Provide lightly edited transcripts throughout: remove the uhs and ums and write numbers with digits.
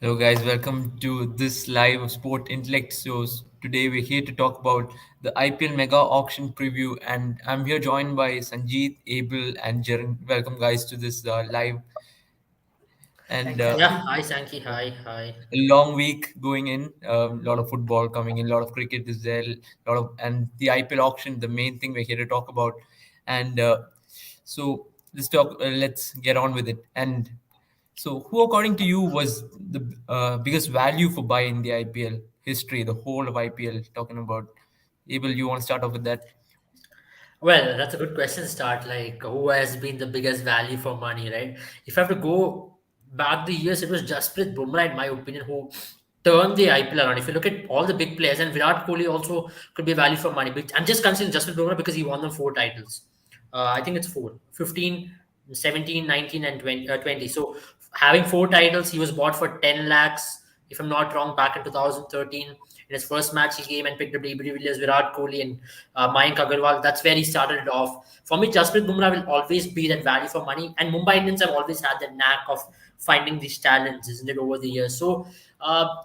Hello, guys. Welcome to this live Sport Intellect shows. Today, we're here to talk about the IPL Mega Auction preview, and I'm here joined by Sanjeet, Abel, and Jaren. Welcome, guys, to this live. And Thanks, Yeah, Sanji. hi Sanky, hi, hi. a long week going in. A lot of football coming in. A lot of cricket is there. A lot of and the IPL auction, the main thing we're here to talk about. And so let's talk. Let's get on with it. And so, who, according to you, was the biggest value for buy in the IPL history, the whole of IPL? Talking about, Abel, you want to start off with that? Well, that's a good question. Start like who has been the biggest value for money, right? If I have to go back the years, it was Jasprit Bumrah, in my opinion, who turned the IPL around. If you look at all the big players, and Virat Kohli also could be value for money. But I'm just considering Jasprit Bumrah because he won them four titles. I think it's four: 15, 17, 19, and 20. 20. So having four titles, he was bought for 10 lakhs, if I'm not wrong, back in 2013. In his first match, he came and picked up AB de Villiers, Virat Kohli, and Mayank Agarwal. That's where he started it off. For me, Jasprit Bumrah will always be that value for money. And Mumbai Indians have always had the knack of finding these talents, isn't it, over the years? So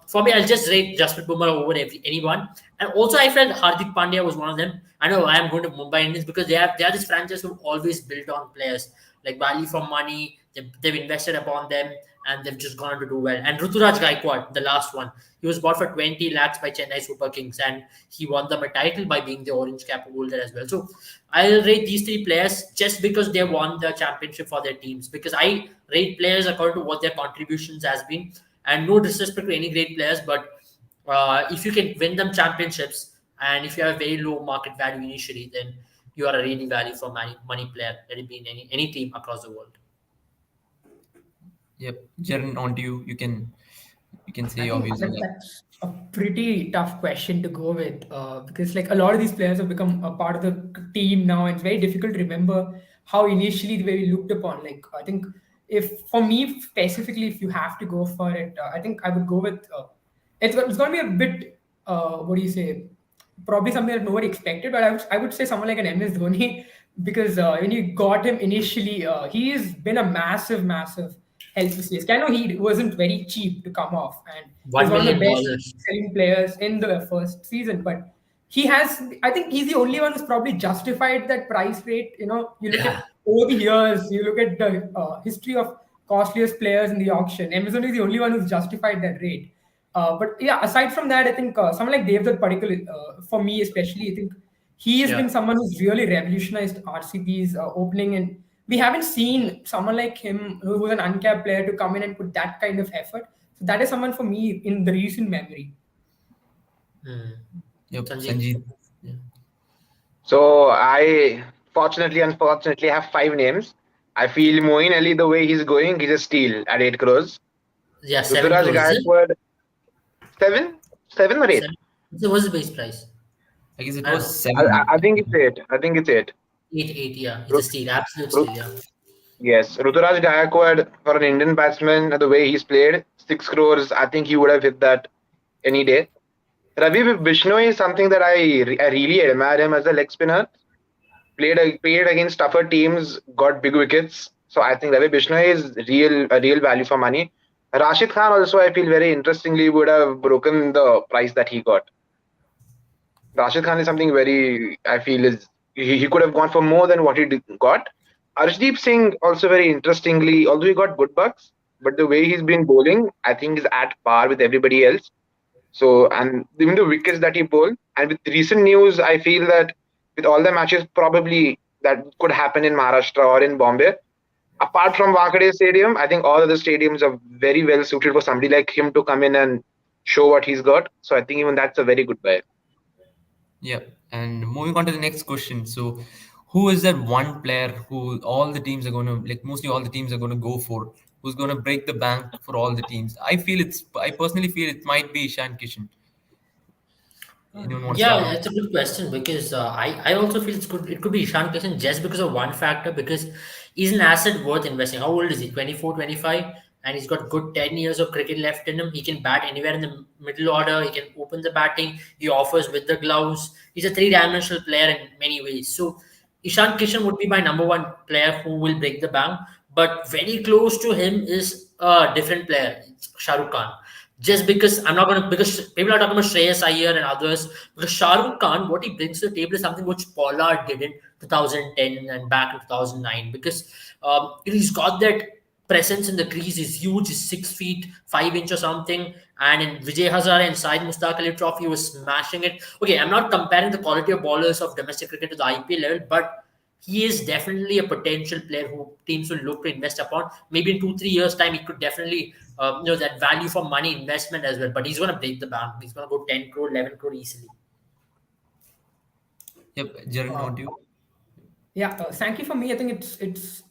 for me, I'll just rate Jasprit Bumrah over anyone. And also, I felt Hardik Pandya was one of them. I know I am going to Mumbai Indians because they are this franchise who always built on players like value for money. They've invested upon them and they've just gone on to do well. And Ruturaj Gaikwad, the last one, he was bought for 20 lakhs by Chennai Super Kings and he won them a title by being the orange cap holder as well. So I'll rate these three players just because they won the championship for their teams. Because I rate players according to what their contributions has been. And no disrespect to any great players, but if you can win them championships and if you have a very low market value initially, then you are a really value for money player. Let it be in any team across the world. Yep, Jaren, on to you. You can say I your think views on that. that's a pretty tough question to go with because like a lot of these players have become a part of the team now, and it's very difficult to remember how initially they were looked upon. Like I think if for me specifically, if you have to go for it, I think I would go with it's going to be a bit what do you say? Probably something that nobody expected, but I would say someone like an MS Dhoni because when you got him initially, he's been a massive help to CSK. I know he wasn't very cheap to come off, and he's One one of the million best dollars. selling players in the first season. But he has, I think, he's the only one who's probably justified that price rate. You know, you look Yeah. at over the years, you look at the history of costliest players in the auction. Amazon is the only one who's justified that rate. But yeah, aside from that, I think someone like Devdutt, particularly for me especially, I think he has Yeah. been someone who's really revolutionized RCB's opening, and we haven't seen someone like him who was an uncapped player to come in and put that kind of effort. So that is someone for me in the recent memory. Hmm. Yep, Sanjeev. Sanjeet. Yeah. So I unfortunately have five names. I feel Moeen Ali, the way he's going, he's a steal at 8 crores. Yeah, 7 Ruturaj crores, is it? Gaikwad, 7? 7 or 8? 7. So what's the base price? I guess it I don't was know. seven. I think it's 8. I think it's 8. 8, 8, yeah. It's a Ru- steal, absolute Ru- steal, yeah. yes, Ruturaj Gaikwad, for an Indian batsman, the way he's played, 6 crores, I think he would have hit that any day. Ravi Vishnu is something that I really admire him as a leg spinner. Played against tougher teams, got big wickets. So I think Ravi Vishnu is a real value for money. Rashid Khan also, I feel very interestingly would have broken the price that he got. Rashid Khan is something very, I feel is he could have gone for more than what got. Arshdeep Singh also very interestingly, although he got good bucks, but the way he's been bowling, I think is at par with everybody else. So, and even the wickets that he bowled, and with recent news, I feel that with all the matches probably that could happen in Maharashtra or in Bombay, apart from Wankhede Stadium, I think all other stadiums are very well suited for somebody like him to come in and show what he's got. So I think even that's a very good buy. Yep. And moving on to the next question. So, who is that one player who all the teams are going to, like mostly all the teams are going to go for, who's going to break the bank for all the teams? I personally feel it might be Ishan Kishan. Anyone want to start Yeah, off? it's a good question because I also feel it could be Ishan Kishan just because of one factor because he's an asset worth investing. How old is he? 24, 25, and he's got good 10 years of cricket left in him. He can bat anywhere in the middle order. He can open the batting. He offers with the gloves. He's a three-dimensional player in many ways. So Ishan Kishan would be my number one player who will break the bank. But very close to him is a different player, it's Shah Rukh Khan. Just because I'm not gonna, because people are talking about Shreyas Iyer and others, because Shah Rukh Khan, what he brings to the table is something which Pollard did in 2010 and back in 2009. Because he's got that presence in the crease. He's huge. He's 6 feet 5 inch or something. And in Vijay Hazare and Syed Mustaq Ali Trophy, he was smashing it. Okay, I'm not comparing the quality of bowlers of domestic cricket to the IPL level, but he is definitely a potential player who teams will look to invest upon. Maybe in 2 3 years time, he could definitely that value for money investment as well. But he's going to break the bank. He's going to go 10 crore, 11 crore easily. Yep, Jaren, Uh, want you? Yeah, Sankey for me, I think it's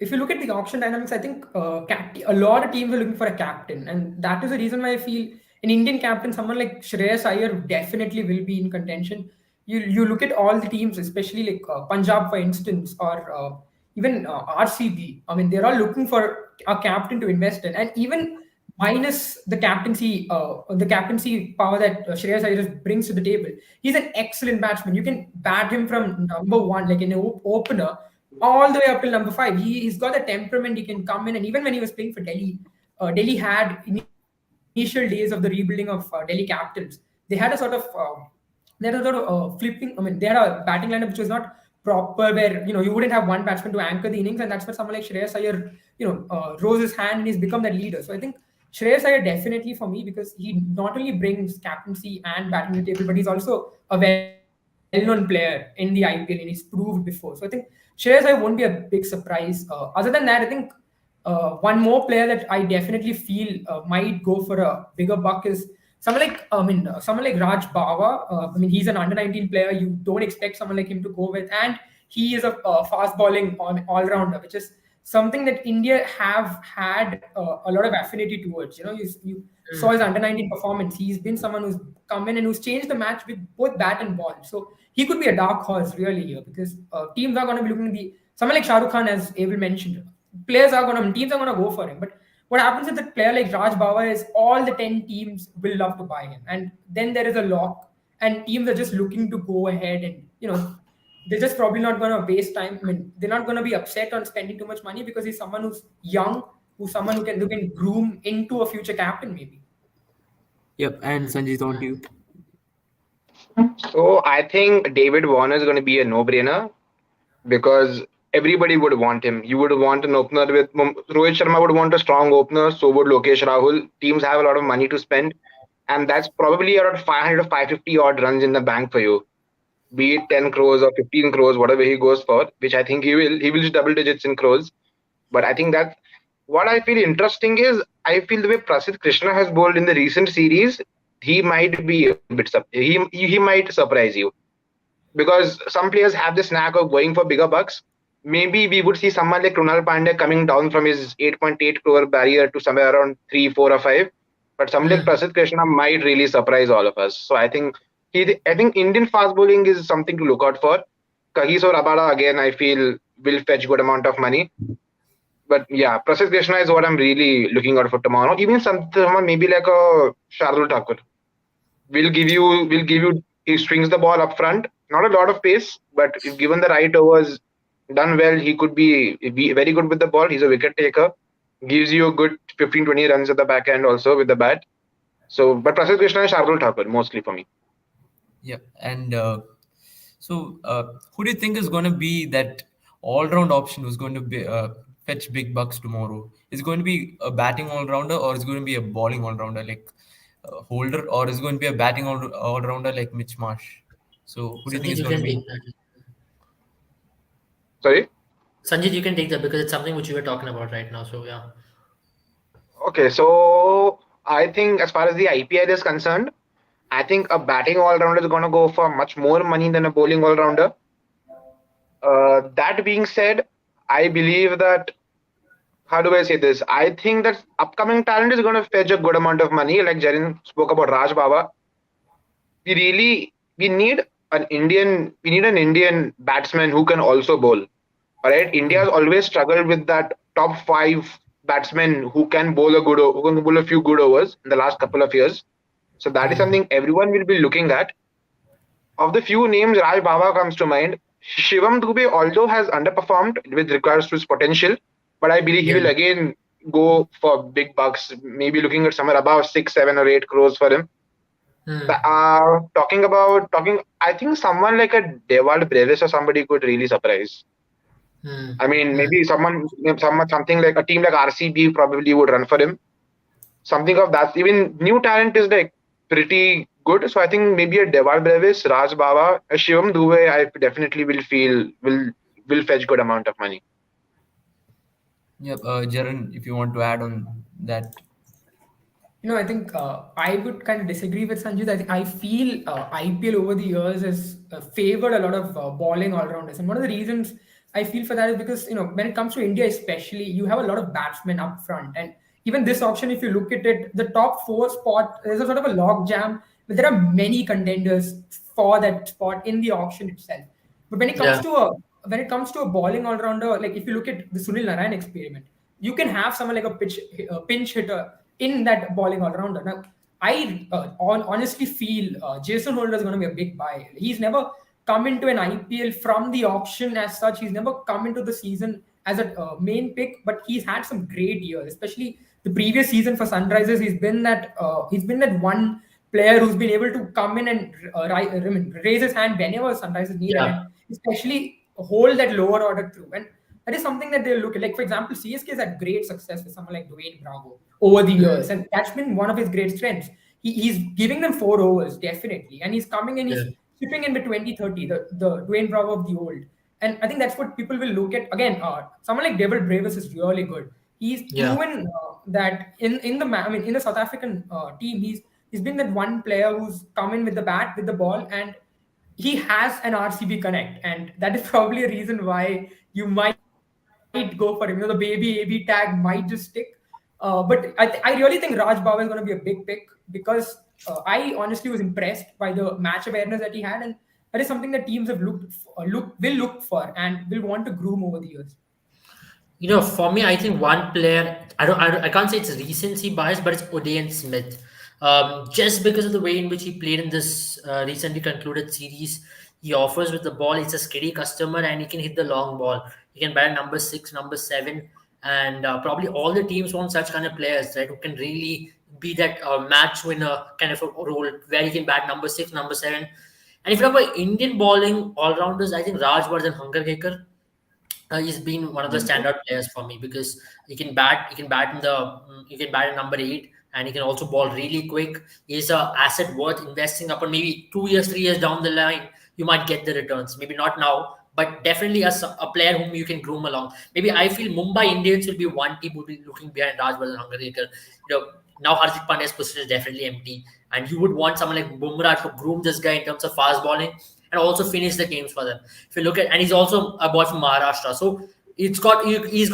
if you look at the auction dynamics, I think a lot of teams are looking for a captain, and that is the reason why I feel an Indian captain, someone like Shreyas Iyer, definitely will be in contention. You look at all the teams, especially like Punjab, for instance, or even RCB. I mean, they're all looking for a captain to invest in, and even minus the captaincy power that Shreyas Iyer brings to the table. He's an excellent batsman. You can bat him from number one, like an opener, all the way up till number five. He's got the temperament. He can come in, and even when he was playing for Delhi, Delhi had initial days of the rebuilding of Delhi Capitals. They had a sort of flipping. I mean, they had a batting lineup which was not proper, where you wouldn't have one batsman to anchor the innings, and that's where someone like Shreyas Iyer, rose his hand and he's become that leader. So I think Shreyas Iyer definitely for me, because he not only brings captaincy and batting to the table, but he's also a well-known player in the IPL and he's proved before. So I think Shreyas Iyer won't be a big surprise. Other than that, I think one more player that I definitely feel might go for a bigger buck is someone like Raj Bawa. I mean, he's an under 19 player. You don't expect someone like him to go with, and he is a fast bowling all rounder, which is something that India have had a lot of affinity towards. You saw his under 19 performance. He's been someone who's come in and who's changed the match with both bat and ball. So he could be a dark horse really here, because teams are going to be looking at someone like Shah Rukh Khan, as Abel mentioned. Teams are gonna go for him. But what happens with a player like Raj Bawa is all the 10 teams will love to buy him, and then there is a lock, and teams are just looking to go ahead, and they're just probably not gonna waste time. I mean, they're not gonna be upset on spending too much money, because he's someone who's young, who's someone who can groom into a future captain maybe. Yep, and Sanjit, on to you. So I think David Warner is going to be a no-brainer because everybody would want him. You would want an opener with Rohit Sharma would want a strong opener. So would Lokesh Rahul. Teams have a lot of money to spend, and that's probably around 500 to 550 odd runs in the bank for you. Be it 10 crores or 15 crores, whatever he goes for, which I think he will. He will just double digits in crores. But I think that what I feel interesting is I feel the way Prasidh Krishna has bowled in the recent series, he might be a bit he might surprise you, because some players have this knack of going for bigger bucks. Maybe we would see someone like Krunal Pandey coming down from his 8.8 crore barrier to somewhere around 3, 4, or 5. But somebody like Prasidh Krishna might really surprise all of us. So I think Indian fast bowling is something to look out for. Kahis or Rabada again, I feel will fetch good amount of money. But yeah, Prasidh Krishna is what I'm really looking out for tomorrow. Even someone maybe like a Shardul Thakur will give you. He swings the ball up front. Not a lot of pace, but if given the right overs, done well, he could be very good with the ball. He's a wicket taker. Gives you a good 15-20 runs at the back end also with the bat. So, but Prasidh Krishna and Shardul Thakur mostly for me. Yeah, and who do you think is going to be that all-round option who's going to be fetch big bucks tomorrow? Is it going to be a batting all-rounder, or is it going to be a bowling all-rounder like Holder, or is it going to be a batting all-rounder like Mitch Marsh? So who do you think Sanjit, is you going to can be? take that. Sorry. Sanjit, you can take that because it's something which you were talking about right now. So yeah. Okay, so I think as far as the IPL is concerned, I think a batting all-rounder is going to go for much more money than a bowling all-rounder. That being said, I believe that, how do I say this? I think that upcoming talent is going to fetch a good amount of money. Like Jarin spoke about Raj Baba. We need an Indian batsman who can also bowl. All right, India has always struggled with that top 5 batsmen who can who can bowl a few good overs in the last couple of years. So that is something everyone will be looking at. Of the few names, Raj Baba comes to mind. Shivam Dubey, although has underperformed with regards to his potential, but I believe he Yeah. will again go for big bucks, maybe looking at somewhere above 6, 7, or 8 crores for him. Hmm. Talking, I think someone like a Dewald Brevis or somebody could really surprise. Hmm. I mean, Hmm. maybe something like a team like RCB probably would run for him. Something of that. Even new talent is like pretty good. So I think maybe a Dewald Brevis, Raj Baba, a Shivam Dubey, I definitely will fetch good amount of money. Yep, Jaran, if you want to add on that. I think I would kind of disagree with Sanju. I feel IPL over the years has favored a lot of balling all rounders, and one of the reasons I feel for that is because when it comes to India, especially, you have a lot of batsmen up front, and even this auction, if you look at it, the top four spot there's a sort of a log jam, but there are many contenders for that spot in the auction itself. But Yeah. when it comes to a bowling all rounder, like if you look at the Sunil Narayan experiment, you can have someone like a pinch hitter in that bowling all rounder. Now, I honestly feel Jason Holder is going to be a big buy. He's never come into an IPL from the auction as such. He's never come into the season as a main pick, but he's had some great years, especially the previous season for Sunrisers. He's been that one player who's been able to come in and raise his hand whenever Sunrisers needed, Yeah. and especially hold that lower order through. And that is something that they'll look at. Like, for example, CSK has had great success with someone like Dwayne Bravo over the years, and that's been one of his great strengths. He's giving them 4 overs, definitely, and he's coming in, he's Yeah. chipping in the 2030, the Dwayne Bravo of the old. And I think that's what people will look at. Again, someone like David Bravis is really good. He's Yeah. proven that in the South African team, he's been that one player who's come in with the bat, with the ball, and he has an RCB connect, and that is probably a reason why you might go for him. The baby AB tag might just stick. But I really think Raj Baba is going to be a big pick because I honestly was impressed by the match awareness that he had, and that is something that teams have will look for and will want to groom over the years. For me, I think one player, I can't say it's recency bias, but it's Odeen Smith. Just because of the way in which he played in this recently concluded series, he offers with the ball. He's a steady customer and he can hit the long ball. He can bat number 6, number 7, and probably all the teams want such kind of players, right? Who can really be that match winner kind of a role where he can bat number 6, number 7. And if you talk about Indian bowling all rounders, I think Rajvardhan Hungergaker, he's been one of the standout players for me because he can bat in number 8, and he can also ball really quick. He's a asset worth investing upon. Maybe 2 years, 3 years down the line, you might get the returns. Maybe not now, but definitely as a player whom you can groom along. Maybe I feel Mumbai Indians will be one team who will be looking behind Rajvardhan Hungergaker. Now Hardik Pandya's position is definitely empty, and you would want someone like Bumrah to groom this guy in terms of fast bowling and also finish the games for them. If you look at, and he's also a boy from Maharashtra, so he's got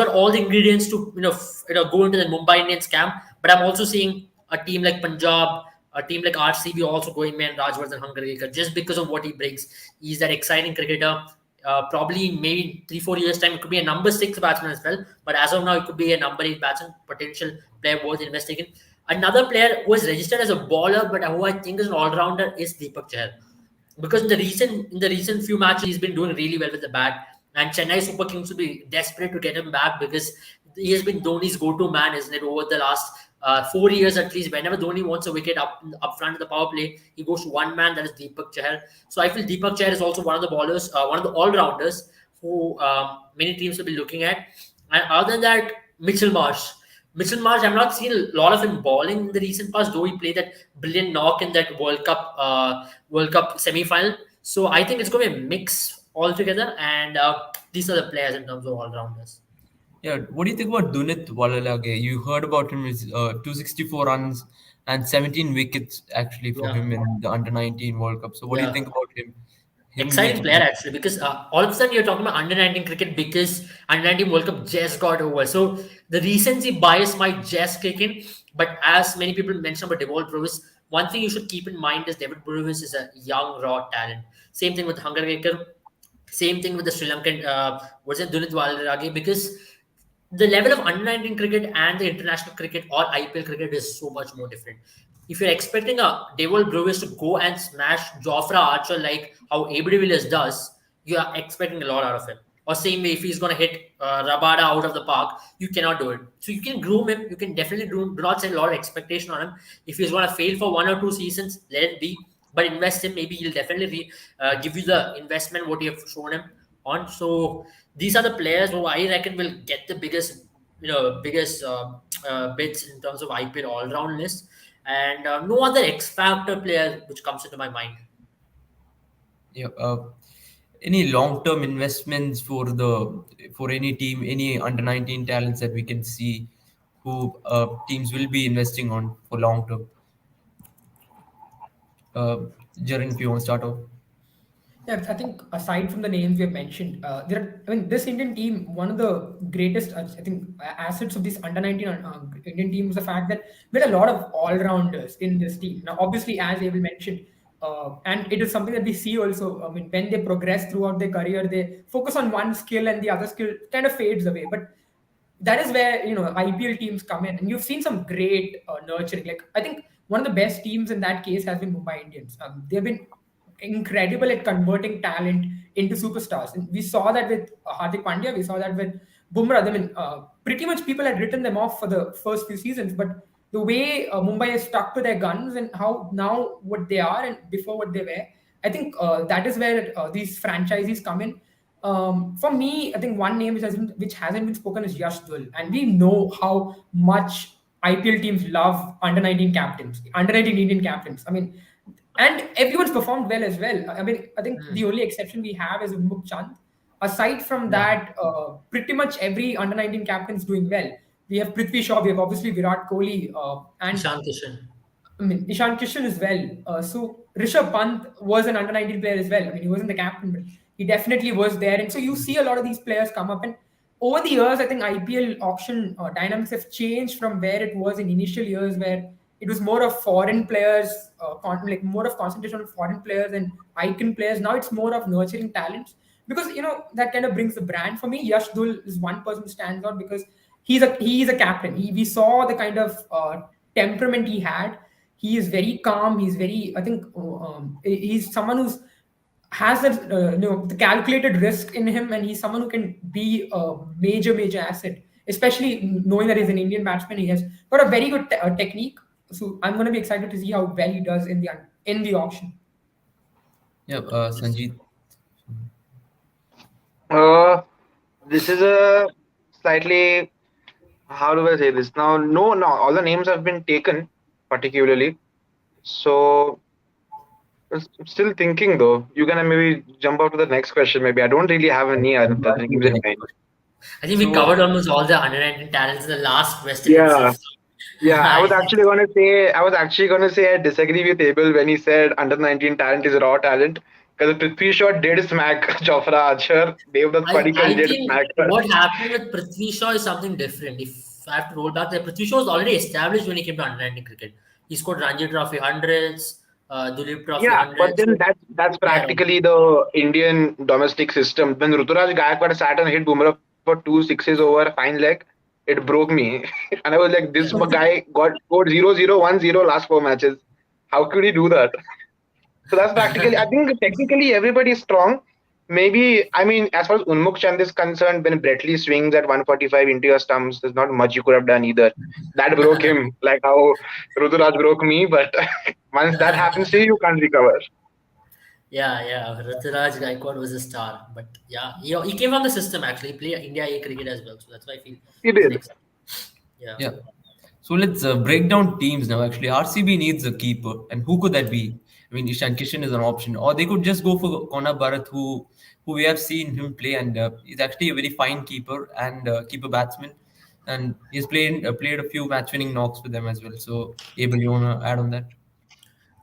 all the ingredients to go into the Mumbai Indians camp. But I'm also seeing a team like Punjab, a team like RCB also going man Rajvardhan Hungergaker just because of what he brings. He's that exciting cricketer. Probably maybe 3-4 years time it could be a number 6 batsman as well. But as of now, it could be a number 8 batsman, potential player worth investing in. Another player who is registered as a bowler, but who I think is an all rounder, is Deepak Chahar, because in the recent few matches he's been doing really well with the bat, and Chennai Super Kings will be desperate to get him back because he has been Dhoni's go-to man, isn't it, over the last 4 years at least. Whenever Dhoni wants a wicket up front of the power play, he goes to one man, that is Deepak Chahar. So I feel Deepak Chahar is also one of the bowlers, one of the all-rounders who many teams will be looking at. And other than that, Mitchell Marsh. Mitchell Marsh, I've not seen a lot of him bowling in the recent past, though he played that brilliant knock in that World Cup semi-final. So I think it's going to be a mix altogether, and these are the players in terms of all-rounders. Yeah, what do you think about Dunit Walalage? You heard about him, his 264 runs and 17 wickets actually for Yeah, him in the Under 19 World Cup. So, what do you yeah. think about him? Him Exciting being player actually, because all of a sudden you're talking about under 19 cricket because under 19 World Cup just got over. So the recency bias might just kick in. But as many people mentioned about Devol Bruvis, one thing you should keep in mind is David Bruvis is a young raw talent. Same thing with Hungergaker. Same thing with the Sri Lankan, was it Dunit Walarage? Because the level of under 19 cricket and the international cricket or IPL cricket is so much more different. If you're expecting a Devil Brewers to go and smash Jofra Archer like how AB de Villiers does, you are expecting a lot out of him. or same way if he's going to hit Rabada out of the park, you cannot do it. So you can groom him, you can definitely do not set a lot of expectation on him. If he's going to fail for 1 or 2 seasons, let it be, but invest him. Maybe he'll definitely give you the investment what you have shown him on. So these are the players who I reckon will get the biggest, biggest bids in terms of IPL all round list, and no other X factor player which comes into my mind. Yeah. Any long-term investments for any team, any under 19 talents that we can see, who teams will be investing on for long term? Uh, Jaren, if you want to start off. Yeah, I think aside from the names we have mentioned, I mean, this Indian team, one of the greatest, I think, assets of this under 19 Indian team was the fact that we had a lot of all rounders in this team. Now, obviously, as Abel mentioned, and it is something that we see also. I mean, when they progress throughout their career, they focus on one skill and the other skill kind of fades away. But that is where IPL teams come in, and you've seen some great nurturing. Like I think one of the best teams in that case has been Mumbai Indians. They've been incredible at converting talent into superstars, and we saw that with Hardik Pandya. We saw that with Bumrah. I mean, pretty much people had written them off for the first few seasons, but the way Mumbai has stuck to their guns and how now what they are and before what they were, I think that is where these franchises come in. For me, I think one name which hasn't been spoken is Yashdul, and we know how much IPL teams love under 19 captains, under 19 Indian captains. I mean, and everyone's performed well as well. I mean, I think the only exception we have is Umuk Chand. Aside from Yeah. that, pretty much every under 19 captain is doing well. We have Prithvi Shaw, we have obviously Virat Kohli, and Ishan Kishan. I mean, Ishan Kishan as well. So Rishabh Pant was an under 19 player as well. I mean, he wasn't the captain, but he definitely was there. And so you see a lot of these players come up. And over the years, I think IPL auction dynamics have changed from where it was in initial years, where it was more of foreign players, like more of concentration on foreign players and icon players. Now it's more of nurturing talents because that kind of brings the brand. For me, Yash Dul is one person who stands out because he's a captain. We saw the kind of temperament he had. He is very calm. He's very, I think, he's someone who's has that the calculated risk in him, and he's someone who can be a major asset, especially knowing that he's an Indian batsman. He has got a very good technique. So I'm going to be excited to see how well he does in the auction. Yeah, Sanjeev. This is a slightly, how do I say this now? No, all the names have been taken, particularly. So I'm still thinking though. You can maybe jump out to the next question. Maybe I don't really have any other names in mind. I think we So- covered almost all the under 19 talents in the last question Yeah. itself. Yeah, I was actually gonna say I disagree with Abel when he said under 19 talent is raw talent. Because Prithvi Shaw did smack Jofra Archer, Devdutt I Padikkal did think smack her. what happened with Prithvi Shaw is something different. If I have to roll back, that Prithvi Shaw was already established when he came to under 19 cricket. He scored Ranji Trophy hundreds, Duleep Trophy Yeah, but hundreds. then that's practically the Indian domestic system. When Ruturaj Gaikwad sat and hit Bumrah for 2 sixes over a fine leg, it broke me. And I was like, this guy scored 0-0, 1-0 last 4 matches. How could he do that? So that's practically, I think technically everybody is strong. Maybe, I mean, as far as Unmukh Chand is concerned, when Bretley swings at 145 into your stumps, there's not much you could have done either. That broke him, like how Ruturaj broke me. But once that happens to you, you can't recover. Yeah. Ruturaj Gaikwad was a star. But yeah, he came from the system actually. He played India A cricket as well. So that's why I feel He he's did. next. Yeah. Yeah. So let's break down teams now. Actually, RCB needs a keeper, and who could that be? I mean, Ishan Kishan is an option, or they could just go for Kona Bharat, who we have seen him play, and he's actually a very fine keeper and keeper batsman, and he's played a few match-winning knocks with them as well. So, Abel, you wanna add on that?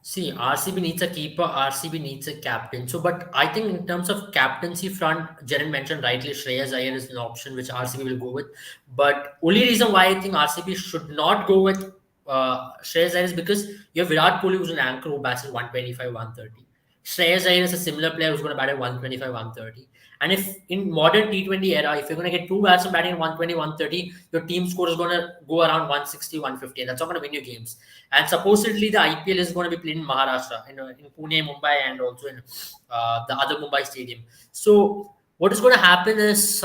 See, RCB needs a keeper, RCB needs a captain. So, but I think in terms of captaincy front, Jaren mentioned rightly, Shreyas Iyer is an option which RCB will go with. But only reason why I think RCB should not go with Shreyas Iyer is because you have Virat Kohli, who's an anchor who bats at 125, 130. Shreyas Iyer is a similar player who's going to bat at 125, 130. And if in modern T20 era, if you're going to get two batsmen batting at 120, 130, your team score is going to go around 160, 150. And that's not going to win you games. And supposedly the IPL is going to be played in Maharashtra, in Pune, Mumbai, and also in the other Mumbai stadium. So what is going to happen is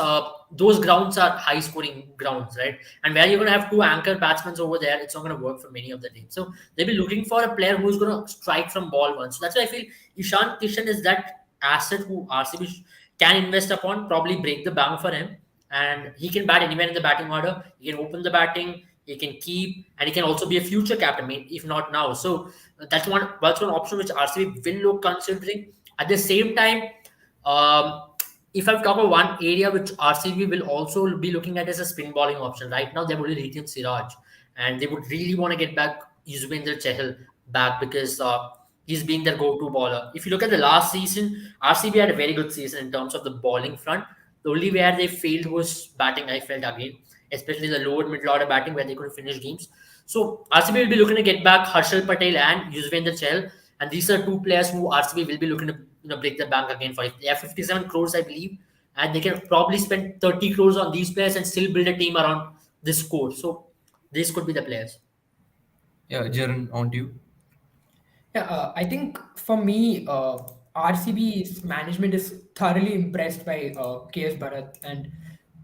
those grounds are high scoring grounds, right? And where you're going to have two anchor batsmen over there, it's not going to work for many of the teams. So they'll be looking for a player who's going to strike from ball one. So that's why I feel Ishan Kishan is that asset who RCB can invest upon, probably break the bank for him. And he can bat anywhere in the batting order. He can open the batting, he can keep, and he can also be a future captain, I mean, if not now. So that's one option which RCB will look considering. At the same time, um, if I talk about one area which RCB will also be looking at as a spin bowling option, right now they've only retained Siraj, and they would really want to get back Yuzvendra Chahal back because he's being their go-to bowler. If you look at the last season, RCB had a very good season in terms of the bowling front. The only where they failed was batting, I felt again, especially the lower middle order batting where they couldn't finish games. So RCB will be looking to get back Harshal Patel and Yuzvendra Chahal, and these are two players who RCB will be looking to break the bank again for. They have 57 crores, I believe, and they can probably spend 30 crores on these players and still build a team around this score. So these could be the players. Yeah, Jaren, on to you. Yeah, I think for me, RCB's management is thoroughly impressed by KS Bharat, and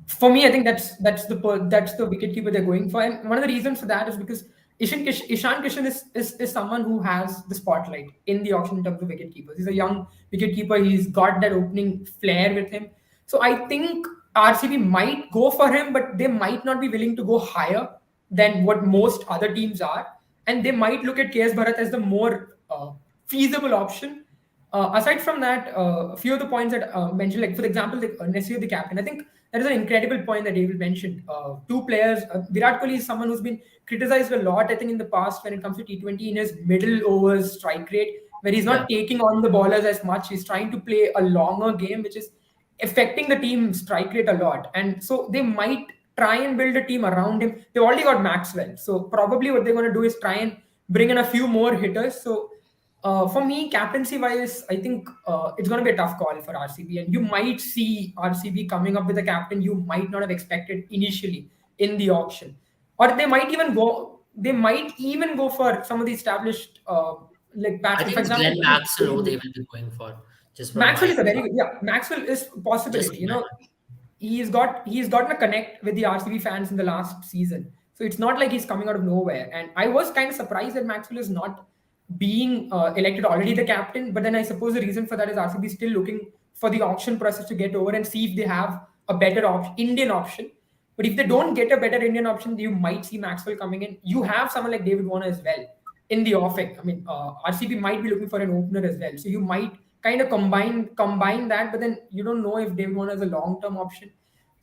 for me, I think that's the wicketkeeper they're going for. And one of the reasons for that is because Ishan Kishan is someone who has the spotlight in the auction in terms of wicket keepers. He's a young wicket keeper. He's got that opening flair with him. So I think RCB might go for him, but they might not be willing to go higher than what most other teams are, and they might look at KS Bharat as the more feasible option. Aside from that, a few of the points that mentioned, like for example, Nesir, the captain, I think that is an incredible point that David mentioned. Two players, Virat Kohli is someone who's been criticized a lot, I think, in the past when it comes to T20 in his middle overs strike rate, where he's not taking on the ballers as much. He's trying to play a longer game, which is affecting the team strike rate a lot. And so they might try and build a team around him. They've already got Maxwell. So probably what they're going to do is try and bring in a few more hitters. So for me, captaincy wise, I think it's going to be a tough call for RCB. And you might see RCB coming up with a captain you might not have expected initially in the auction. Or they might even go for some of the established like I batsmen. think For it's example, Glenn Maxwell who they will be going for. Just from Maxwell my is a very good, yeah. Maxwell is just possibility. from my He's gotten a connect with the RCB fans in the last season. So it's not like he's coming out of nowhere. And I was kind of surprised that Maxwell is not being elected already the captain. But then I suppose the reason for that is RCB still looking for the auction process to get over and see if they have a better Indian option. But if they don't get a better Indian option, you might see Maxwell coming in. You have someone like David Warner as well in the offing. I mean, RCB might be looking for an opener as well. So you might kind of combine that, but then you don't know if David Warner is a long term option.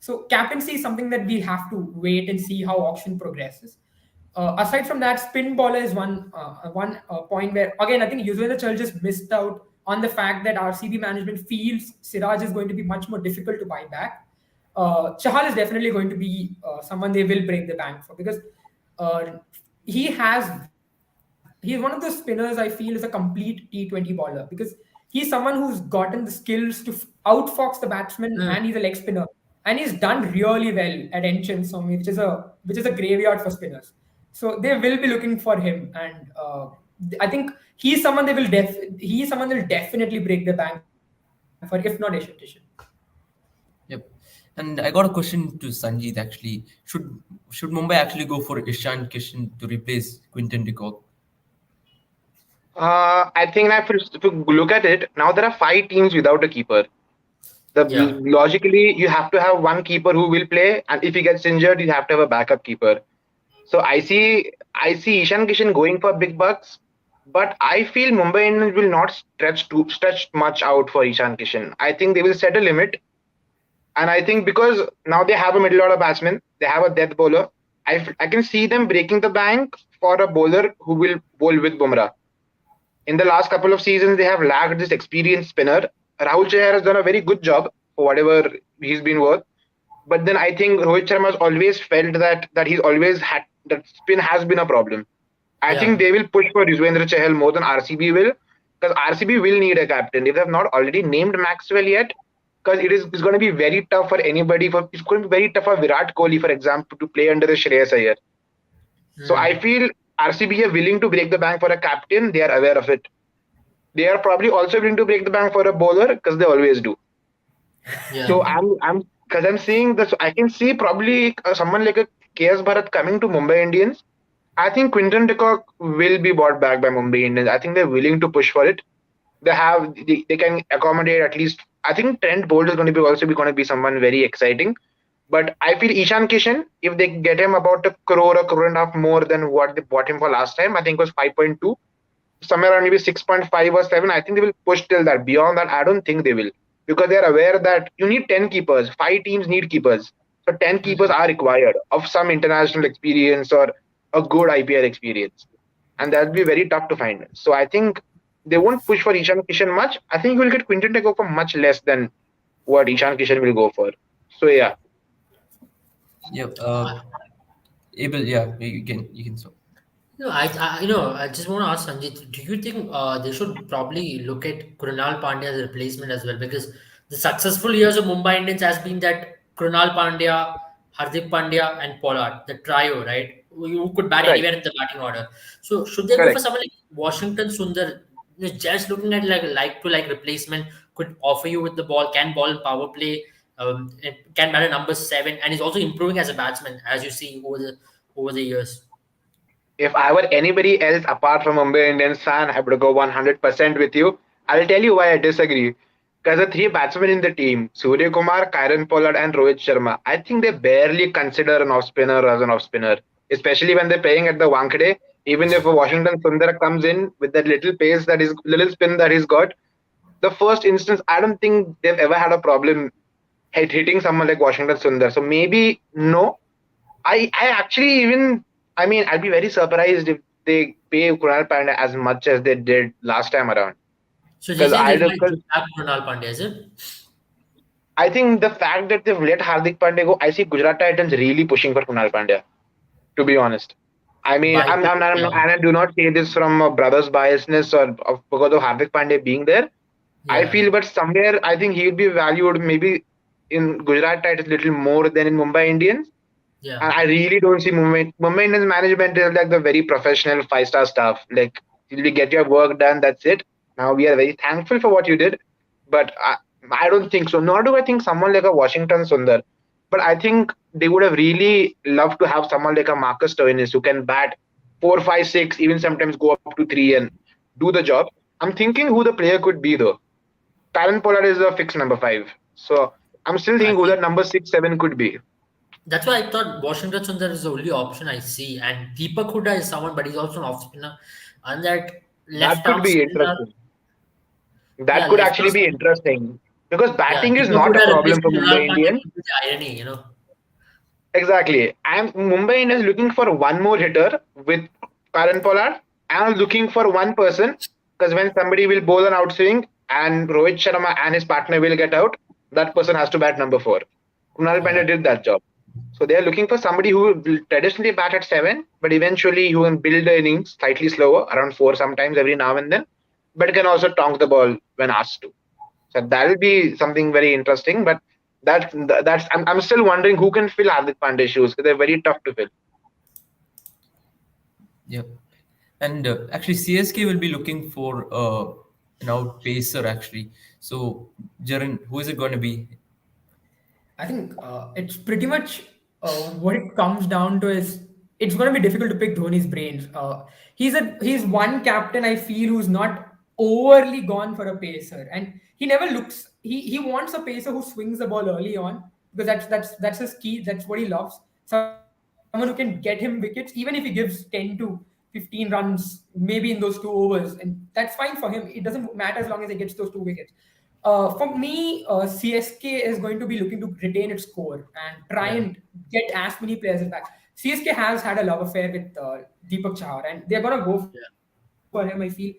So captaincy is something that we have to wait and see how auction progresses. Aside from that, spin bowler is one point where again I think Yuzvendra Chahal just missed out on the fact that RCB management feels Siraj is going to be much more difficult to buy back. Chahal is definitely going to be someone they will break the bank for because uh, he's one of those spinners I feel is a complete T20 bowler because he's someone who's gotten the skills to outfox the batsman and he's a leg spinner and he's done really well at Enchen Somi, which is a graveyard for spinners. So they will be looking for him, and I think he's someone they'll definitely break the bank for, if not Asian Tishan. Yep. And I got a question to Sanjeev actually. Should Mumbai actually go for Ishan Kishan to replace Quinton de Kock? I think that if you look at it, now there are 5 teams without a keeper. yeah. Logically, you have to have one keeper who will play, and if he gets injured, you have to have a backup keeper. So I see Ishan Kishan going for big bucks, but I feel Mumbai Indians will not stretch much out for Ishan Kishan. I think they will set a limit, and I think because now they have a middle order batsman, they have a death bowler. I can see them breaking the bank for a bowler who will bowl with Bumrah. In the last couple of seasons, they have lacked this experienced spinner. Rahul Chahar has done a very good job for whatever he's been worth. But then I think Rohit Sharma has always felt that he's always had that spin has been a problem. I Yeah. think they will push for Yuzvendra Chahal more than RCB will, because RCB will need a captain. If they have not already named Maxwell yet, because it's going to be very tough for anybody. It's going to be very tough for Virat Kohli, for example, to play under the Shreyas Iyer. So I feel RCB are willing to break the bank for a captain. They are aware of it. They are probably also willing to break the bank for a bowler because they always do. Yeah. So I'm seeing this. I can see probably someone like a KS Bharat coming to Mumbai Indians. I think Quinton de Kock will be bought back by Mumbai Indians. I think they're willing to push for it. They can accommodate at least. I think Trent Bolt is going to be also be going to be someone very exciting. But I feel Ishan Kishan, if they get him about a crore and a half more than what they bought him for last time, I think it was 5.2, somewhere around maybe 6.5 or 7. I think they will push till that. Beyond that, I don't think they will, because they are aware that you need 10 keepers. 5 teams need keepers. So 10 keepers Mhm. are required of some international experience or a good IPL experience. And that'll be very tough to find. So I think they won't push for Ishan Kishan much. I think you will get Quinton Teko for much less than what Ishan Kishan will go for. So yeah, Yep. Able. Yeah. You can. You can. So. I just want to ask Sanjit, do you think they should probably look at Krunal Pandya as a replacement as well? Because the successful years of Mumbai Indians has been that Krunal Pandya, Hardik Pandya, and Pollard, the trio, right? Who could bat right, anywhere in the batting order. So should they go for correct. someone like Washington Sundar? Just looking at like to like replacement could offer you with the ball, can ball in power play, and can bat at number 7, and is also improving as a batsman as you see over the years. If I were anybody else apart from Mumbai Indians fan, I would go 100% with you. I'll tell you why I disagree. Because the three batsmen in the team, Surya Kumar, Kyron Pollard, and Rohit Sharma, I think they barely consider an off spinner as an off spinner, especially when they're playing at the Wankhede. Even if a Washington Sundar comes in with that little pace that is little spin that he's got, the first instance, I don't think they've ever had a problem hitting someone like Washington Sundar. So maybe no, I actually even I mean I'd be very surprised if they pay Kunal Pandya as much as they did last time around. So you're Because saying I they might because bring back Krunal Pandya, is it? I think the fact that they've let Hardik Pandya go, I see Gujarat Titans really pushing for Kunal Pandya. To be honest, I mean By I'm yeah, not, and I do not say this from a brother's biasness or because of Hardik Pandya being there. I yeah, feel, but somewhere I think he'll be valued maybe in Gujarat Titans little more than in Mumbai Indians. And yeah. I really don't see Mumbai Indians management is like the very professional 5-star stuff. Like you get your work done, that's it. Now we are very thankful for what you did, but I don't think so. Nor do I think someone like a Washington Sundar. But I think they would have really loved to have someone like a Marcus Stoinis who can bat 4, 5, 6, even sometimes go up to 3 and do the job. I'm thinking who the player could be though. Taran Pollard is a fixed number 5. So I'm still I thinking who think that number 6, 7 could be. that's why I thought Washington Sundar is the only option I see, and Deepak Huda is someone, but he's also an off spinner, and that That left could arm be spinner, interesting. yeah, That could left arm actually be spinner, interesting because yeah, batting is Deepak not a Huda problem replacing for Krunal Mumbai Pandya Indians. would be the irony, Exactly. And Mumbai Indians looking for one more hitter with Karan Pollard. I'm looking for one person because when somebody will bowl an outswing and Rohit Sharma and his partner will get out, that person has to bat number 4. Kunal Yeah, Pandya did that job. So they are looking for somebody who will traditionally bat at 7, but eventually who can build the innings slightly slower, around 4 sometimes every now and then, but can also tonk the ball when asked to. So that'll be something very interesting. But that's I'm still wondering who can fill Hardik Pandey's shoes because they're very tough to fill. Yep. And actually, CSK will be looking for an out pacer actually. So, Jaren, who is it going to be? I think it's pretty much what it comes down to is it's going to be difficult to pick Dhoni's brains. He's one captain I feel who's not overly gone for a pacer, and he never looks. He wants a pacer who swings the ball early on because that's his key. That's what he loves. Someone who can get him wickets, even if he gives 10 to 15 runs, maybe in those 2 overs, and that's fine for him. It doesn't matter as long as he gets those 2 wickets. For me, CSK is going to be looking to retain its core and try yeah, and get as many players as back. CSK has had a love affair with Deepak Chahar, and they're going to go for him. I feel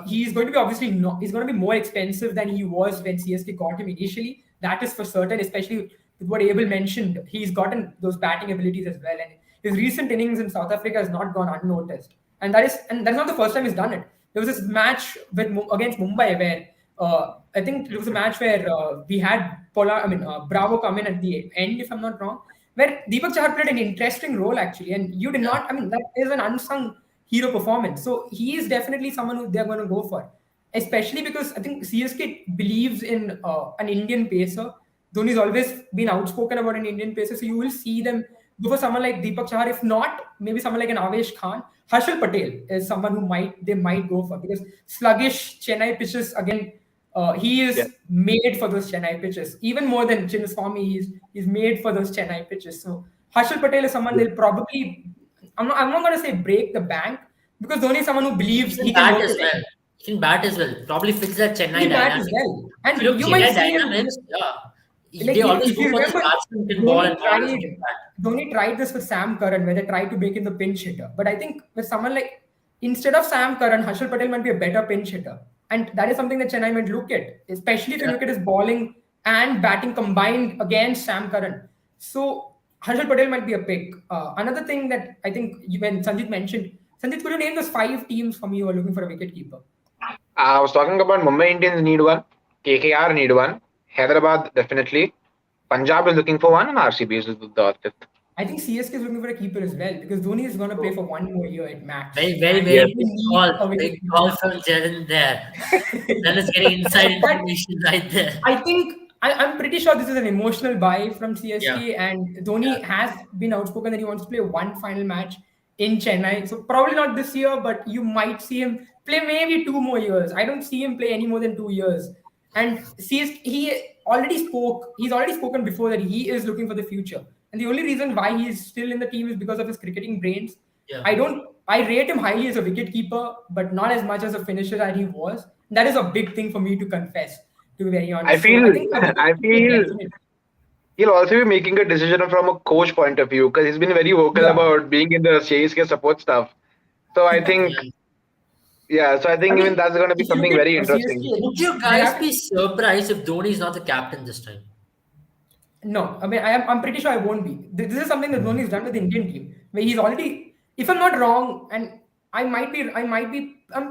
he's going to be obviously not. He's going to be more expensive than he was when CSK got him initially. That is for certain, especially with what Abel mentioned. He's gotten those batting abilities as well, and his recent innings in South Africa has not gone unnoticed. And that's not the first time he's done it. There was this match against Mumbai where I think it was a match where we had Bravo come in at the end, if I'm not wrong, where Deepak Chahar played an interesting role actually, and you did yeah. not. I mean, that is an unsung hero performance. So he is definitely someone who they're going to go for. especially because I think CSK believes in an Indian pacer. Dhoni's always been outspoken about an Indian pacer, so you will see them go for someone like Deepak Chahar. If not, maybe someone like an Avesh Khan. Harshal Patel is someone who they might go for, because sluggish Chennai pitches again. He Yeah. is made for those Chennai pitches, even more than Chinnaswamy. He's made for those Chennai pitches. So Harshal Patel is someone they'll probably. I'm not going to say break the bank, because Dhoni is someone who He believes can he can bat work as with well. anyone. He can bat as well. Probably fits that Chennai He bat as dynamics. well. If you And look you might Chennai see him, dynamics, like they always if go you for this remember, batsman who can ball and bowlers who can bat. Dhoni tried this with Sam Curran, where they tried to make him the pinch hitter. But I think with someone like, instead of Sam Curran, Harshal Patel might be a better pinch hitter. And that is something that Chennai might look at, especially if you Yeah. look at his bowling and batting combined against Sam Curran. So Harshal Patel might be a pick. Another thing that I think when Sanjit mentioned, Sanjit, could you name those 5 teams for me who are looking for a wicket keeper? I was talking about Mumbai Indians need one, KKR need one, Hyderabad definitely, Punjab is looking for one, and RCB is the fifth. I think CSK is looking for a keeper as well, because Dhoni is going to play for 1 more year at max. Very, very, And very Yes. you big need call. a wicket Big keeper. call from Jaren there. That is getting inside information right there. I think I'm pretty sure this is an emotional buy from CSK, and Dhoni has been outspoken that he wants to play one final match in Chennai. So probably not this year, but you might see him play maybe 2 more years. I don't see him play any more than 2 years. And CSK, he's already spoken before that he is looking for the future. And the only reason why he's still in the team is because of his cricketing brains. Yeah. I rate him highly as a wicket keeper, but not as much as a finisher that he was. That is a big thing for me to confess, to be very honest. I feel, So I think I feel he'll also be making a decision from a coach point of view, because he's been very vocal Yeah. about being in the CSK support stuff. So I think, so I think even that's going to be if you something look at very interesting. CSK, Would you guys be surprised if Dhoni is not the captain this time? No, I mean I'm pretty sure I won't be. This is something that Dhoni has done with the Indian team, where he's already, if I'm not wrong, and I'm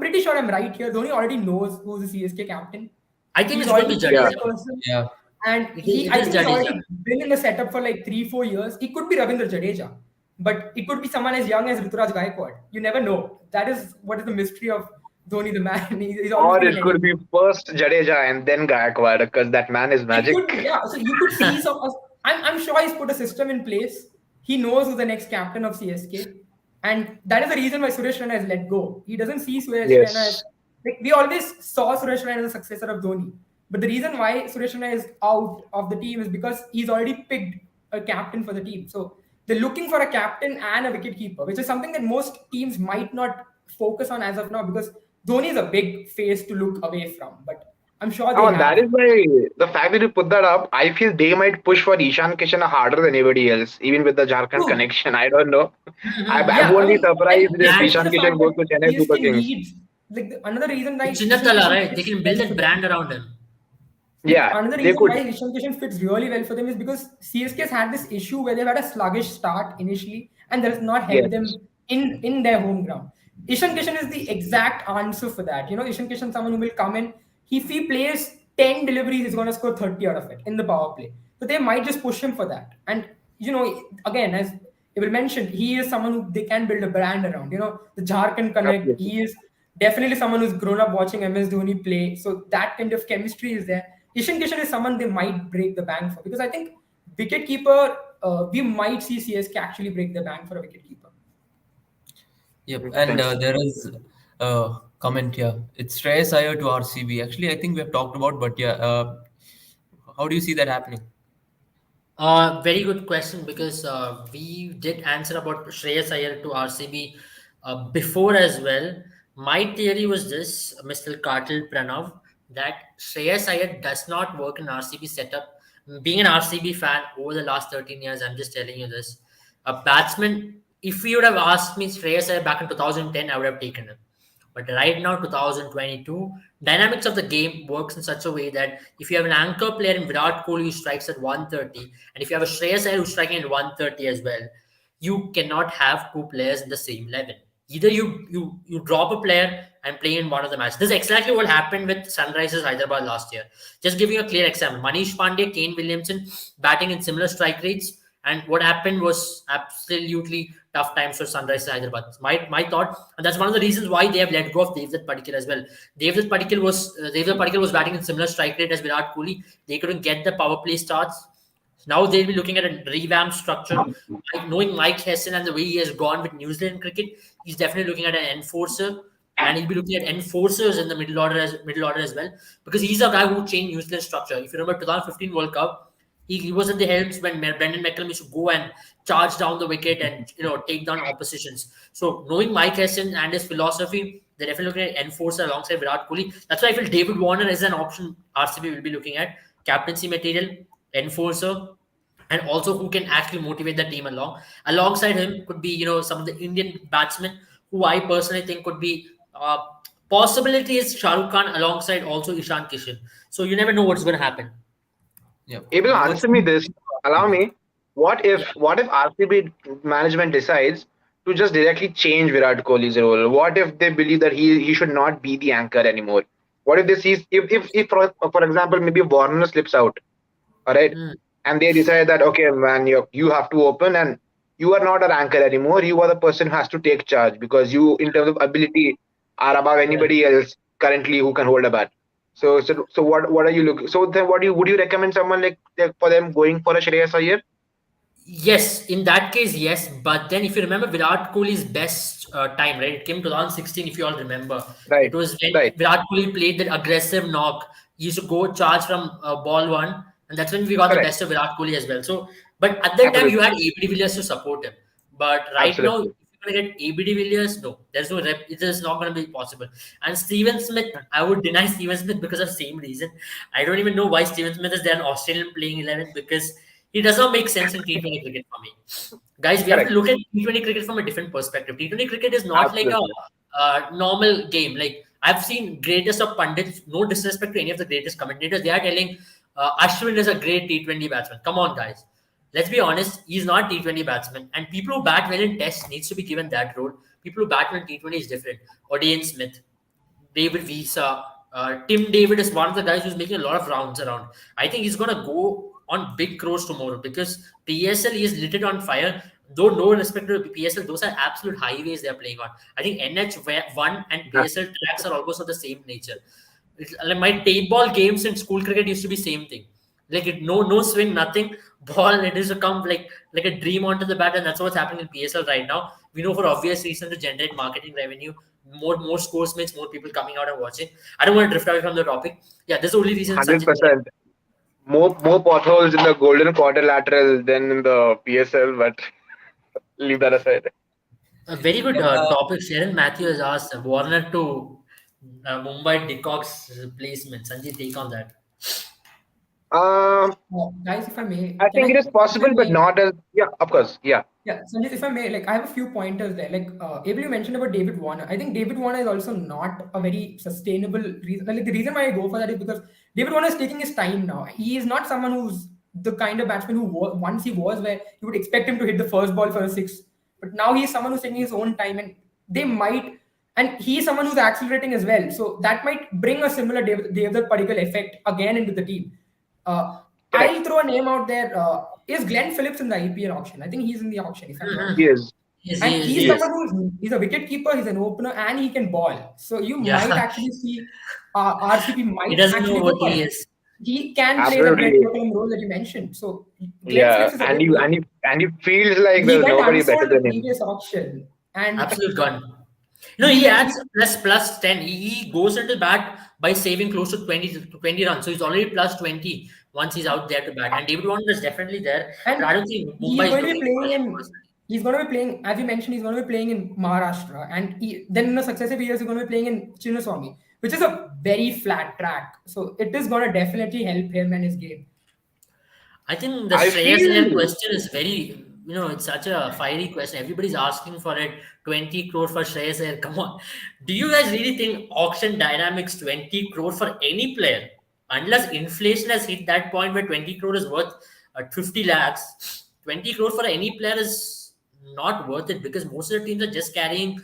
pretty sure I'm right here. Dhoni already knows who's the CSK captain. I think He's it's going to be already picked Jadeja. the person. Yeah. And It I is think he's already Jadeja. been in the setup for like 3-4 years. It could be Ravindra Jadeja, but it could be someone as young as Ruturaj Gaikwad. You never know. That is what is the mystery of Dhoni, the man. He's always Or been it an could be first Jadeja and then Gaikwad, because that man is It magic. could be, yeah. So you could see some. I'm sure he's put a system in place. He knows who's the next captain of CSK, and that is the reason why Suresh Raina is let go. He doesn't see Suresh Yes. Raina as, like, we always saw Suresh Raina as a successor of Dhoni, but the reason why Suresh Raina is out of the team is because he's already picked a captain for the team. So they're looking for a captain and a wicket keeper, which is something that most teams might not focus on as of now, because Dhoni is a big face to look away from. But I'm sure they Oh, have. that is why the fact that you put that up, I feel they might push for Ishan Kishan harder than anybody else, even with the Jharkhand True. connection. I don't know. I Yeah, won't I be mean, surprised and if that Ishan the fact Kishan goes to that Chennai Super CSK Kings. needs, like, another reason why Chinnathala, Ishan right? Kishan They can fits build well a for them. brand around him. Yeah, Another they reason could. why Ishan Kishan fits really well for them is because CSK has had this issue where they've had a sluggish start initially, and that has not helped them Yes. in their home ground. Ishan Kishan is the exact answer for that. Ishan Kishan is someone who will come in. If he plays 10 deliveries, he's going to score 30 out of it in the power play. So they might just push him for that. And, again, as Ibrahim mentioned, he is someone who they can build a brand around. The Jharkhand Connect, Absolutely. he is definitely someone who's grown up watching MS Dhoni play. So that kind of chemistry is there. Ishan Kishan is someone they might break the bank for, because I think wicketkeeper, we might see CSK actually break the bank for a wicketkeeper. Yep. Makes And sense. there is a comment here. It's Shreyas Iyer to RCB. Actually, I think we have talked about, but yeah, how do you see that happening? Very good question, because we did answer about Shreyas Iyer to RCB before as well. My theory was this, Mr. Kartil Pranav, that Shreyas Iyer does not work in RCB setup. Being an RCB fan over the last 13 years, I'm just telling you this. A batsman, if you would have asked me Shreyas Iyer back in 2010, I would have taken him. But right now, 2022, dynamics of the game works in such a way that if you have an anchor player in Virat Kohli who strikes at 130, and if you have a Shreyas Iyer who's striking at 130 as well, you cannot have two players in the same 11. Either you drop a player and play in one of the matches. This is exactly what happened with Sunrisers Hyderabad last year. Just giving you a clear example. Manish Pandey, Kane Williamson batting in similar strike rates. And what happened was absolutely tough times for Sunrisers Hyderabad. My thought, and that's one of the reasons why they have let go of Devdutt Padikkal as well. Devdutt Padikkal was batting in similar strike rate as Virat Kohli. They couldn't get the power play starts. Now they'll be looking at a revamped structure. Knowing Mike Hesson and the way he has gone with New Zealand cricket, he's definitely looking at an enforcer, and he'll be looking at enforcers in the middle order as well, because he's a guy who changed New Zealand structure. If you remember 2015 World Cup, he was at the helms when Brendan McCullum used to go and charge down the wicket and take down oppositions. So knowing Mike Hesson and his philosophy, they're definitely looking at enforcer alongside Virat Kohli. That's why I feel David Warner is an option RCB will be looking at. Captaincy material, enforcer, and also who can actually motivate the team along. Alongside him could be some of the Indian batsmen who I personally think could be possibility is Shah Rukh Khan alongside also Ishan Kishan. So you never know what's going to happen. Yeah. Able to answer me this. Allow me. What if RCB management decides to just directly change Virat Kohli's role? What if they believe that he should not be the anchor anymore? What if they see if for example maybe Warner slips out, all right, and they decide that okay man you have to open and you are not an anchor anymore. You are the person who has to take charge because you in terms of ability are above anybody else currently who can hold a bat. So what are you looking? So then would you recommend someone like for them going for a Shreyas Iyer? Yes, in that case, yes. But then, if you remember Virat Kohli's best time, right? It came 2016, if you all remember. Right, It was when right. Virat Kohli played that aggressive knock. He used to go charge from ball one, and that's when we got the Correct. best of Virat Kohli as well. So, but at that time, you Absolutely. had AB de Villiers to support him. But right now, if Absolutely. you're going to get AB de Villiers, no, there's no rep. It is not going to be possible. And Steven Smith, I would deny Steven Smith because of same reason. I don't even know why Steven Smith is there in Australian playing 11 because it does not make sense in T20 cricket for me. Guys, we have to Correct. look at T20 cricket from a different perspective. T20 cricket is not like a Absolutely. normal game. Like I've seen greatest of pundits, no disrespect to any of the greatest commentators, they are telling Ashwin is a great T20 batsman. Come on, guys. Let's be honest, he's not T20 batsman. And people who bat well in tests needs to be given that role. People who bat well in T20 is different. Odeen Smith, David Visa, Tim David is one of the guys who's making a lot of rounds around. I think he's going to go on big crows tomorrow because PSL is lit it on fire. Though no respect to PSL, those are absolute highways they're playing on. I think NH1 and PSL tracks are almost of the same nature. Like my tape ball games in school cricket used to be same thing. Like no swing, nothing. Ball, it is to come like a dream onto the bat, and that's what's happening in PSL right now. We know for obvious reason to generate marketing revenue. More scores means more people coming out and watching. I don't want to drift away from the topic. Yeah, that's the only reason Sanjay. 100%. More potholes in the golden quadrilateral than in the PSL, but leave that aside. A very good topic. Sharon Matthew has asked Warner to Mumbai Decock's replacement. Sanjay, take on that. Guys, if I may, I can think it is possible, but not as of course, yeah. Yeah, Sanjit, if I may, like I have a few pointers there. Like Abel, you mentioned about David Warner. I think David Warner is also not a very sustainable reason. Like the reason why I go for that is because David Warner is taking his time now. He is not someone who's the kind of batsman who once he was where you would expect him to hit the first ball for a six. But now he is someone who's taking his own time, and they might, and he is someone who's accelerating as well. So that might bring a similar Devdutt Padikkal effect again into the team. I'll throw a name out there. Is Glenn Phillips in the IPL auction? I think he's in the auction. If I'm not He is. Yes, and he he's is. someone he's a wicket keeper, he's an opener, and he can ball. So you Yeah. might actually see RCB might He doesn't actually know go what for he it. is. He can play the Absolutely. Brett McCullum role that you mentioned. So Glenn Yeah, Phillips is a and good player. he feels like He there's went nobody better unsold the than him. previous auction, and Absolute gun. He adds plus 10. He goes into bat by saving close to 20 runs. So he's already plus 20 once he's out there to bat. And David Warner is definitely there. But I don't think he's Mumbai is going to be looking playing for him in. personally. He's going to be playing, as you mentioned, he's going to be playing in Maharashtra, and then in the successive years, he's going to be playing in Chinnaswamy, which is a very flat track. So it is going to definitely help him and his game. I think the I Shreyas Iyer feel question is very, it's such a fiery question. Everybody's asking for it. 20 crore for Shreyas Iyer. Come on. Do you guys really think auction dynamics 20 crore for any player, unless inflation has hit that point where 20 crore is worth 50 lakhs, 20 crore for any player is not worth it because most of the teams are just carrying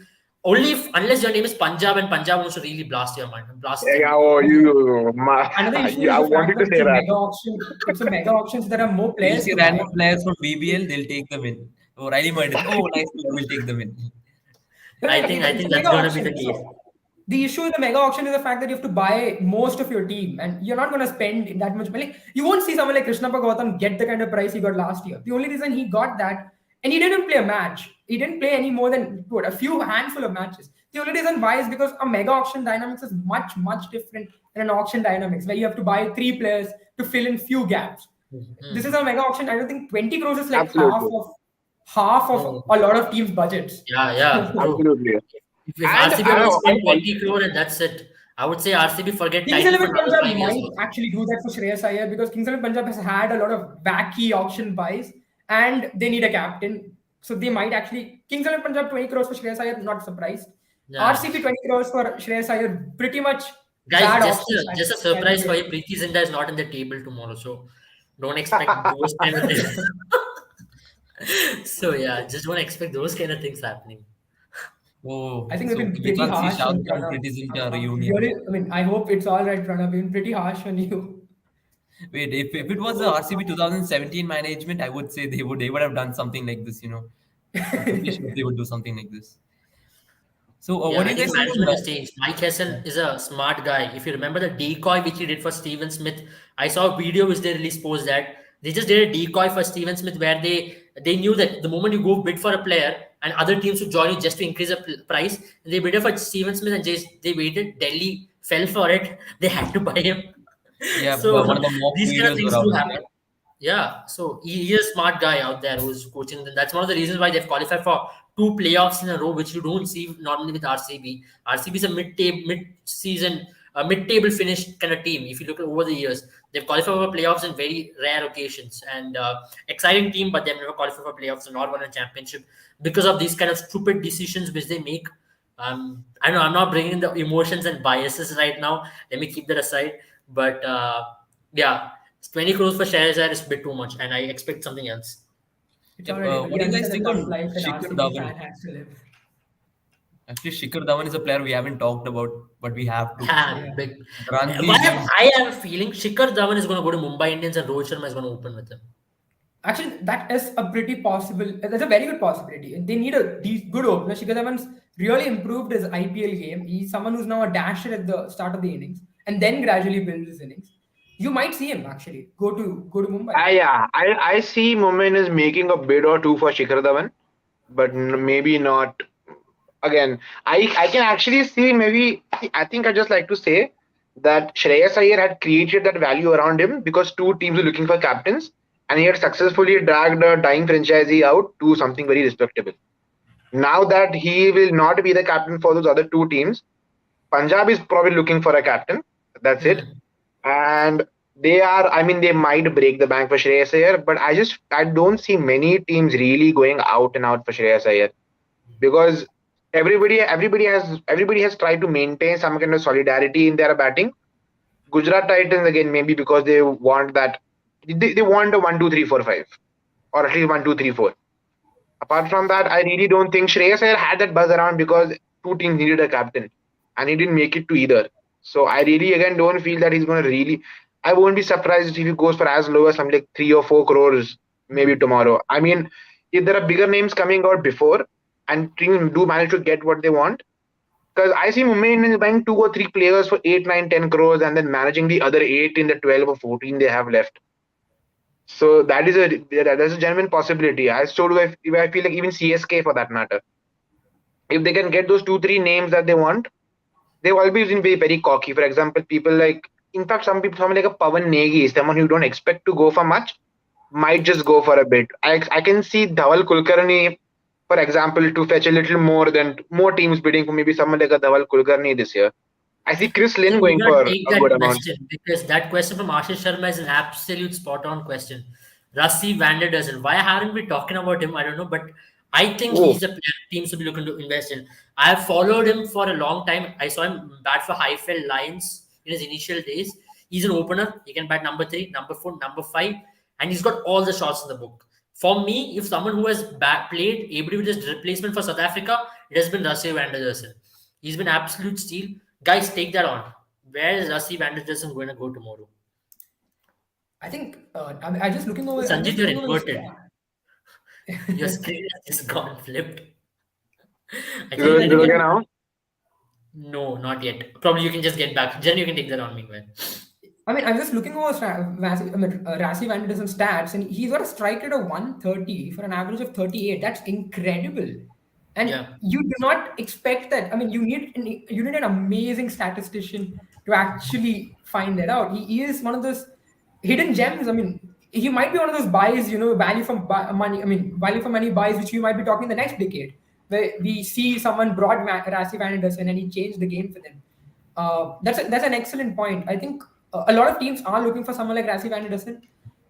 Only if, unless your name is Punjab and Punjab wants to really blast your mind, blast Yeah, them. oh, Another issue is I the fact wanted that to it's say a that. mega auction. It's a mega auction, so there are more You'll players see to buy. random players from BBL, they'll take them in. Oh, Riley Martin. Oh, nice player, we'll take them in. I It's think a mega that's gonna be auction. the case. So the issue in the mega auction is the fact that you have to buy most of your team, and you're not going to spend that much money. You won't see someone like Krishna Gautam get the kind of price he got last year. The only reason he got that, and he didn't play a match. He didn't play any more than what, a few handful of matches. The only reason why is because a mega auction dynamics is much different than an auction dynamics where you have to buy three players to fill in few gaps. This is Hmm. a mega auction. I don't think 20 crores is like Absolutely. half of No. a lot of teams' budgets. Yeah, true. Absolutely. If And RCB are I, going to I spend 20 crore and that's it, I would say RCB forget Kings title for 11 another Punjab 5 years might also. actually do that for Shreyas Iyer because Kings 11 Punjab has had a lot of wacky auction buys and they need a captain. So they might actually Kings 11 Punjab 20 crores for Shreyas Iyer, not surprised. Yeah. RCB 20 crores for Shreyas Iyer, pretty much Guys, bad auction just a strategy surprise for you. again. Preeti Zinta is not in the table tomorrow, so don't expect those kind of things. So yeah, just don't expect those kind of things happening. I Oh, think we've so been we pretty can't see harsh Shah on Rukh and Pranav. Preeti Zinta I'm reunion. really, I hope it's all right, Pranav. We've been pretty harsh on you. Wait, if it was the RCB 2017 management, I would say they would have done something like this, I'm pretty sure they would do something like this. So, Yeah, what do I you think guys think on management has that? changed. Mike Hessen is a smart guy. If you remember the decoy which he did for Steven Smith, I saw a video which they released post that they just did a decoy for Steven Smith where they knew that the moment you go bid for a player and other teams would join you just to increase the price, and they bid for Steven Smith and they waited. Delhi fell for it. They had to buy him. Yeah, So one of the mock these kind of videos things were do out there. happen. Yeah, so he's a smart guy out there who's coaching them. That's one of the reasons why they've qualified for two playoffs in a row, which you don't see normally with RCB. RCB is a mid-season, mid-table finished kind of team. If you look at over the years, they've qualified for playoffs in very rare occasions. And exciting team, but they've never qualified for playoffs and not won a championship because of these kind of stupid decisions which they make. I know I'm not bringing the emotions and biases right now. Let me keep that aside. But yeah, 20 crores for Shahzad is a bit too much, and I expect something else. It's Yep. all right. What We do you guys understand the think tough on life an Shikhar RCB Dhawan? fan has to live. Actually, Shikhar Dhawan is a player we haven't talked about, but we have to. Yeah, Yeah. big. Ranji, Why he's I have a feeling Shikhar Dhawan is going to go to Mumbai Indians and Rohit Sharma is going to open with him. Actually, that is a pretty possible. That's a very good possibility. And they need a good opener. Shikhar Dhawan's really improved his IPL game. He's someone who's now a dasher at the start of the innings and then gradually builds his innings. You might see him actually go to Mumbai. I see Mumbai is making a bid or two for Shikhar Dhawan, but maybe not. Again, I can actually see maybe. I think I just like to say that Shreyas Iyer had created that value around him because two teams were looking for captains, and he had successfully dragged a dying franchisee out to something very respectable. Now that he will not be the captain for those other two teams, Punjab is probably looking for a captain. That's it. Hmm. And I mean, they might break the bank for Shreyas Iyer, but I don't see many teams really going out and out for Shreyas Iyer because everybody has tried to maintain some kind of solidarity in their batting. Gujarat Titans again, maybe because they want that they want a 1, 2, 3, 4, 5, or at least 1, 2, 3, 4. Apart from that, I really don't think Shreyas Iyer had that buzz around because two teams needed a captain, and he didn't make it to either. So I really again don't feel that he's going to really. I won't be surprised if he goes for as low as something like 3 or 4 crores maybe tomorrow. I mean, if there are bigger names coming out before and teams do manage to get what they want, because I see Mumbai Indians buying 2 or 3 players for 8, 9, 10 crores and then managing the other 8 in the 12 or 14 they have left. So that's a genuine possibility. So do I feel like even CSK for that matter. If they can get those 2, 3 names that they want, they've always been very cocky. For example, people like in fact some people someone like a Pawan Negi, someone you don't expect to go for much, might just go for a bit. I can see Dhawal Kulkarni, for example, to fetch a little more teams bidding for maybe someone like a Dhawal Kulkarni this year. I see Chris So Lynn we're going gonna for take a good that amount. question because that question from Ashish Sharma is an absolute spot on question. Rusty Vander doesn't. Why haven't we talking about him? I don't know, but I think Oh, he's a player teams will be looking to invest in. I have followed him for a long time. I saw him bat for Highfield Lions in his initial days. He's an opener. He can bat number 3, number 4, number 5, and he's got all the shots in the book. For me, if someone who has played able with his replacement for South Africa, it has been Rassie van der Dersen. He's been absolute steel. Guys, take that on. Where is Rassie van der Dersen going to go tomorrow? I think I'm just looking over. I'm Sanjit, just you're looking over the inverted. stat. Your screen has just gone flipped. I Is think it okay now? no, not yet. Probably you can just get back. Jen, you can take that on meanwhile. I mean, I'm just looking over Rassie van der Dersen's stats, and he's got a strike rate of 130 for an average of 38. That's incredible. And Yeah. you do not expect that. I mean, you need an amazing statistician to actually find that out. He is one of those hidden gems. I mean, he might be one of those buys, value for money. I mean, value for money buys, which we might be talking the next decade, where we see someone brought Rassie van der Dersen and he changed the game for them. That's an excellent point. I think a lot of teams are looking for someone like Rassie van der Dersen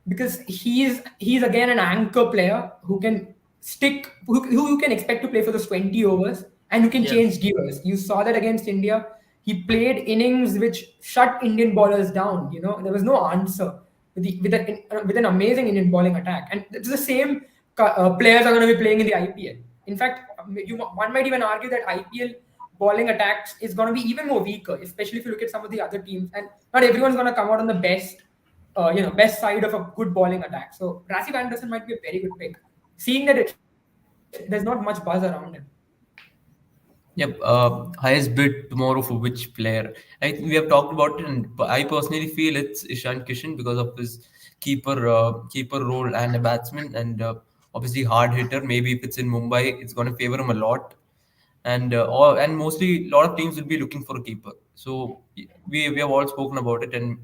because he's again an anchor player who can stick, who you can expect to play for those 20 overs and who can Yeah. change gears. You saw that against India. He played innings which shut Indian bowlers down. There was no answer with an amazing Indian bowling attack, and it's the same players are going to be playing in the IPL. In fact, one might even argue that IPL bowling attacks is going to be even more weaker, especially if you look at some of the other teams. And not everyone's going to come out on the best side of a good bowling attack. So Rassie van der Dersen might be a very good pick, seeing that there's not much buzz around him. Yep. Highest bid tomorrow for which player? I think we have talked about it, and I personally feel it's Ishan Kishan because of his keeper role and a batsman, and obviously hard hitter. Maybe if it's in Mumbai, it's going to favor him a lot, and mostly a lot of teams will be looking for a keeper. So we have all spoken about it, and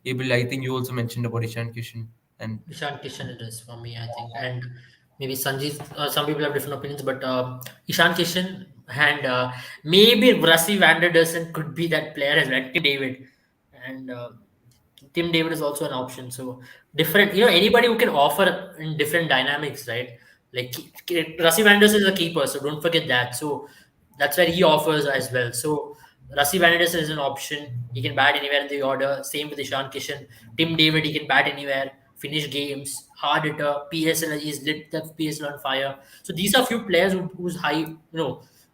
Abel, I think you also mentioned about Ishan Kishan, and Ishan Kishan it is for me, I think. And maybe Sanjit, some people have different opinions, but Ishan Kishan and maybe Rassie van der Dersen could be that player as well. Tim David. And Tim David is also an option. So different, anybody who can offer in different dynamics, right? Like Rassie van der Dersen is a keeper, so don't forget that. So that's where he offers as well. So Rassie van der Dersen is an option. He can bat anywhere in the order. Same with Ishan Kishan. Tim David, he can bat anywhere, finish games, hard hitter, PSL, he's lit the PSL on fire. So these are few players who's high,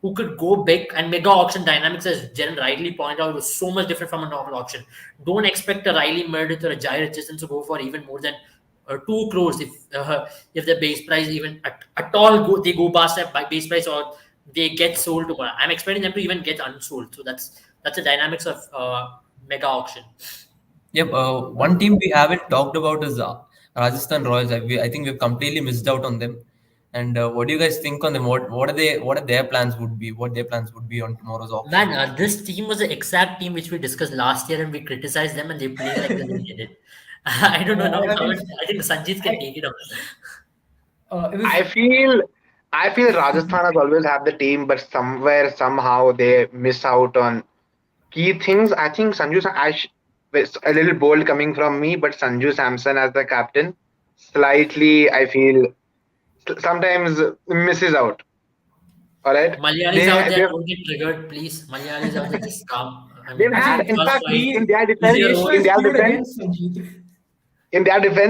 who could go big, and mega auction dynamics, as Jen rightly pointed out, was so much different from a normal auction. Don't expect a Riley Meredith or a Jai Richardson to go for even more than 2 crores if the base price even at all they go past that base price, or they get sold tomorrow. I'm expecting them to even get unsold. So that's the dynamics of mega auction. yep. One team we haven't talked about is Rajasthan Royals. I think we've completely missed out on them. And what do you guys think on them? What are their plans would be? What their plans would be on tomorrow's auction? Man, this team was the exact team which we discussed last year, and we criticized them, and they played like they did it. I don't know now. I think Sanjit can take it on. I feel Rajasthan has always had the team, but somehow they miss out on key things. I think it's a little bold coming from me, but Sanju Samson as the captain, slightly, I feel, sometimes misses out. All right. Malayalis out there, don't get triggered, please. Malayalis out there, just calm. They've had, in fact, in their defense,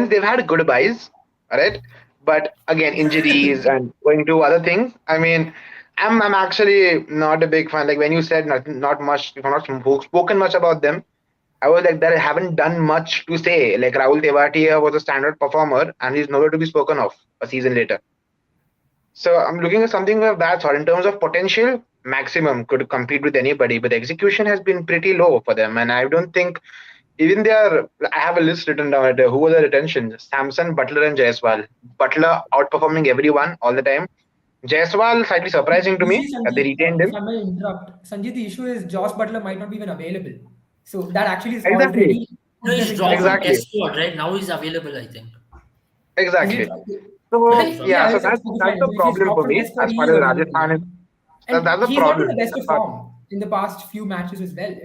they've had good buys, all right. But again, injuries and going to other things. I mean, I'm actually not a big fan. Like when you said not much, you've not spoken much about them. I was like, they haven't done much to say. Like Rahul Tewatia was a standard performer, and he's nowhere to be spoken of a season later. So I'm looking at something of that sort. In terms of potential, maximum could compete with anybody, but the execution has been pretty low for them. And I don't think even I have a list written down. Who were the retentions? Samson, Butler, and Jaiswal. Butler outperforming everyone all the time. Jaiswal, slightly surprising to me that they retained him. If I may interrupt, Sanjit, the issue is Josh Butler might not be even available. So that actually is Exactly. already... No, he's dropped from Exactly. test squad, right? Now he's available, I think. Exactly. So so that's the problem for me as far as Rajasthan is. That's the he's problem. not in the best of form in the past few matches as well.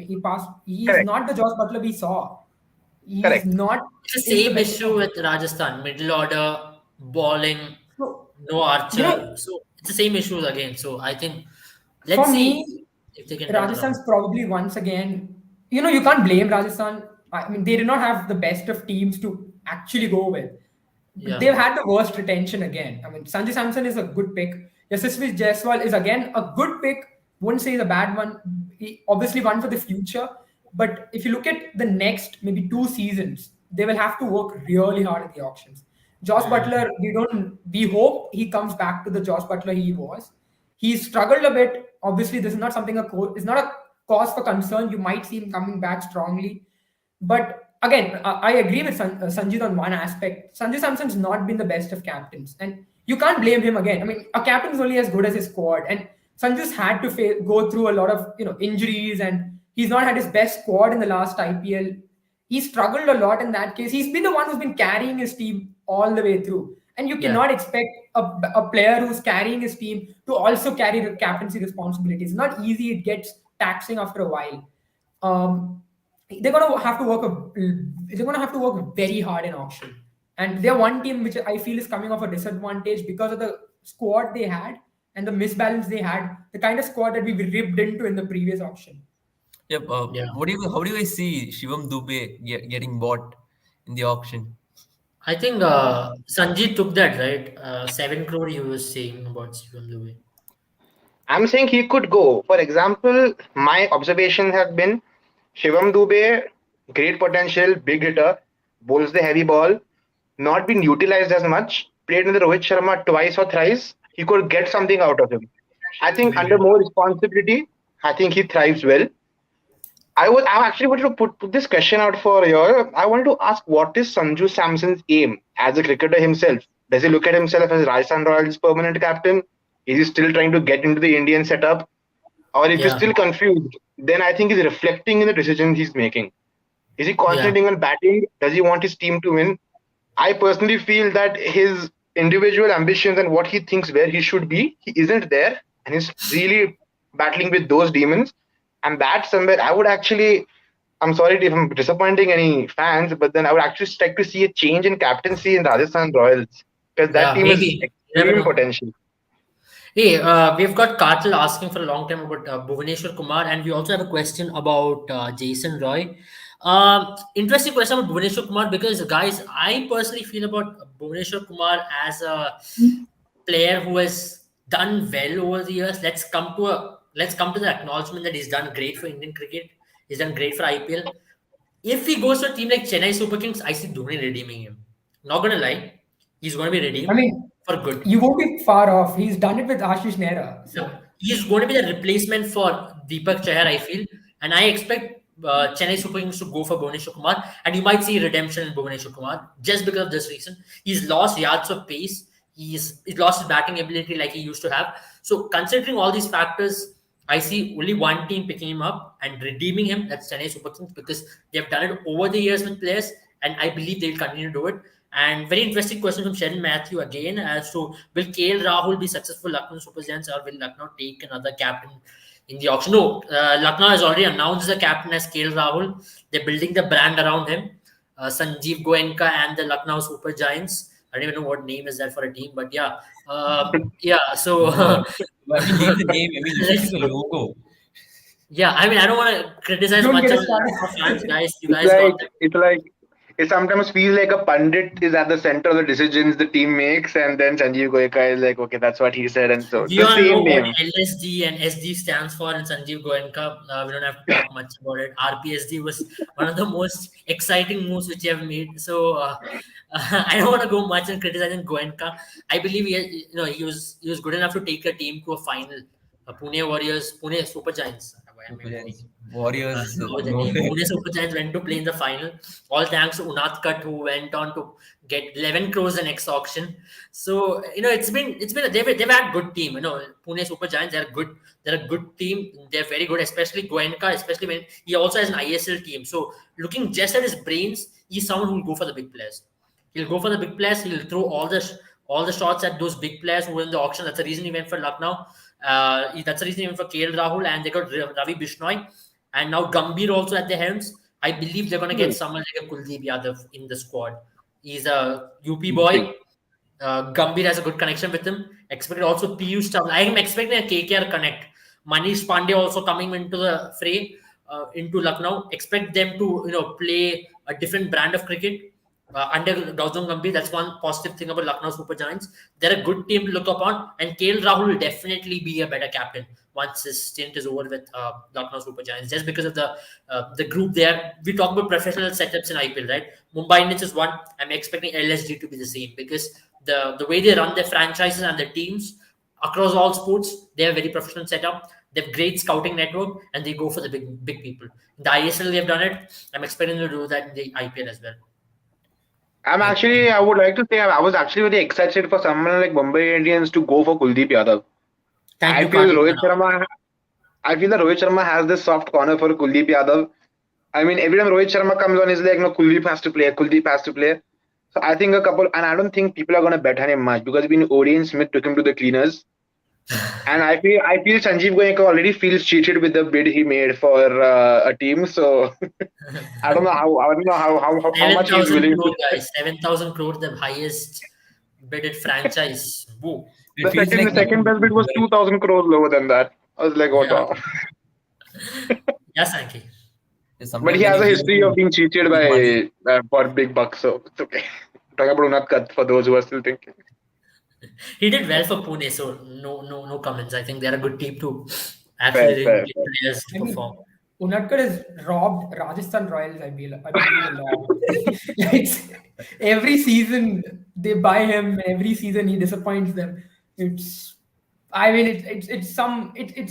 He is not the Josh Butler we saw. He is not. It's the same issue with Rajasthan. Middle order, bowling, no Archer. So it's the same issues again. So I think let's see if they can. Rajasthan's probably once again. You can't blame Rajasthan. I mean, they did not have the best of teams to actually go with. Yeah. they've had the worst retention again. I mean, Sanji Samson is a good pick. Yashasvi Jaiswal is again a good pick. Wouldn't say he's a bad one. He obviously one for the future. But if you look at the next maybe 2 seasons, they will have to work really hard at the auctions. Josh Mm. Butler, we hope he comes back to the Josh Butler he was. He struggled a bit. Obviously, this is not something it's not a cause for concern. You might see him coming back strongly. But again, I agree with Sanjit on one aspect. Sanju Samson's not been the best of captains, and you can't blame him again. I mean, a captain is only as good as his squad, and Sanju's had to go through a lot of injuries, and he's not had his best squad in the last IPL. He struggled a lot in that case. He's been the one who's been carrying his team all the way through, and you Yeah. cannot expect a player who's carrying his team to also carry the captaincy responsibilities. It's not easy. It gets taxing after a while. Um, they're gonna have to work very hard in auction. And they're one team which I feel is coming off a disadvantage because of the squad they had and the misbalance they had, the kind of squad that we ripped into in the previous auction. Yep. Yeah. How do you guys see Shivam Dubey getting bought in the auction? I think Sanjit took that, right? 7 crore he was saying about Shivam Dubey. I'm saying he could go. For example, my observations have been Shivam Dubey, great potential, big hitter, bowls the heavy ball, not been utilized as much, played in the Rohit Sharma twice or thrice. He could get something out of him. I think under more responsibility, I think he thrives well. I actually wanted to put this question out for you. I wanted to ask, what is Sanju Samson's aim as a cricketer himself? Does he look at himself as Rajasthan Royals permanent captain? Is he still trying to get into the Indian setup? Or if he's Yeah. still confused, then I think he's reflecting in the decisions he's making. Is he Yeah. concentrating on batting? Does he want his team to win? I personally feel that his individual ambitions and what he thinks where he should be, he isn't there, and he's really battling with those demons. And that's somewhere I would actually, I'm sorry if I'm disappointing any fans, but then I would actually like to see a change in captaincy in Rajasthan Royals because that Yeah. team is Maybe. You never extreme know. potential. Hey, we've got Kartal asking for a long time about Bhuvaneshwar Kumar, and we also have a question about Jason Roy. Interesting question about Bhuvaneshwar Kumar because, guys, I personally feel about Bhuvaneshwar Kumar as a player who has done well over the years. Let's come to the acknowledgement that he's done great for Indian cricket. He's done great for IPL. If he goes to a team like Chennai Super Kings, I see Dhoni redeeming him. Not gonna lie, he's gonna be I redeemed mean, for good. you won't be far off. He's done it with Ashish Nehra. Yeah, So he's going to be the replacement for Deepak Chahar, I feel, and I expect Chennai Super Kings to go for Bhuvaneshwar Kumar, and you might see redemption in Bhuvaneshwar Kumar just because of this reason. He's lost yards of pace. He's lost his batting ability like he used to have. So considering all these factors, I see only one team picking him up and redeeming him. That's Chennai Super Kings because they've done it over the years with players, and I believe they'll continue to do it. And very interesting question from Sheldon Matthew again as to will KL Rahul be successful Lucknow Super Giants or will Lucknow take another captain in the auction? No, Lucknow has already announced the captain as KL Rahul. They're building the brand around him. Sanjeev Goenka and the Lucknow Super Giants. I don't even know what name is that for a team, but yeah, yeah. So No, I mean, leave the name. I mean, you should let's. pick a logo. Yeah, I mean, I don't want to criticize don't much get of us our fans, started. guys. You It's guys got like that. it's like it sometimes feels like a pundit is at the center of the decisions the team makes, and then Sanjeev Goenka is like, okay, that's what he said, and so We the all know same what name. LSD and SD stands for in Sanjeev Goenka. We don't have to talk much about it. RPSD was one of the most exciting moves which you have made. So I don't want to go much in criticizing Goenka. I believe he was good enough to take a team to a final. Pune Warriors, Pune Super Giants. Why am I Super moving? Giants, Warriors. Know the No. name. Pune Super Giants went to play in the final. All thanks to Unat Kat, who went on to get 11 crores the next auction. So it's been they've had good team. Pune Super Giants, they're a good team. They're very good, especially Goenka, especially when he also has an ISL team. So looking just at his brains, he's someone who will go for the big players. He'll go for the big players. He'll throw all the shots at those big players who win the auction. That's the reason he went for Lucknow. That's the reason he went for KL Rahul, and they got Ravi Vishnu, and now Gambhir also at the helms. I believe they're going to get Hmm. someone like a Kuldeep Yadav in the squad. He's a UP boy. Gambhir has a good connection with him. Expected also Piyush Chawla. I am expecting a KKR connect. Manish Pandey also coming into the fray into Lucknow. Expect them to play a different brand of cricket. under Gautam Gambhir. That's one positive thing about Lucknow Super Giants. They're a good team to look upon, and KL Rahul will definitely be a better captain once his stint is over with Lucknow Super Giants, just because of the group there. We talk about professional setups in IPL, right? Mumbai Indians is one. I'm expecting LSG to be the same because the way they run their franchises and their teams across all sports, they have very professional setup. They have great scouting network, and they go for the big people. In the ISL, they've done it. I'm expecting them to do that in the IPL as well. Yep. I would like to say, I was actually very excited for someone like Mumbai Indians to go for Kuldeep Yadav. Thank I you, feel Karthik. Rohit Sharma. I feel that Rohit Sharma has this soft corner for Kuldeep Yadav. I mean, every time Rohit Sharma comes on, he's like, no, Kuldeep has to play. Kuldeep has to play. So I think and I don't think people are going to bet on him much because Odeen Smith took him to the cleaners. And I feel Sanjeev Goenka already feels cheated with the bid he made for a team. So I don't know how much he's 7,000 willing crore, to. guys. 7,000 crore, the highest bidded franchise. Woo. It The feels second like the second best bid was 2,000 crores lower than that. I was like, what? Yeah. The- Yes, Anki. But sometimes he when has you a give history of being cheated him money. by for big bucks, so it's okay. Talking about Unatkat for those who are still thinking. He did well for Pune, so no comments. I think they're a good team to Fair, actually fair, get fair. players to I perform. mean, Unadkat has robbed Rajasthan Royals, I believe a lot. Like, every season they buy him, and every season he disappoints them. It's, I mean, it's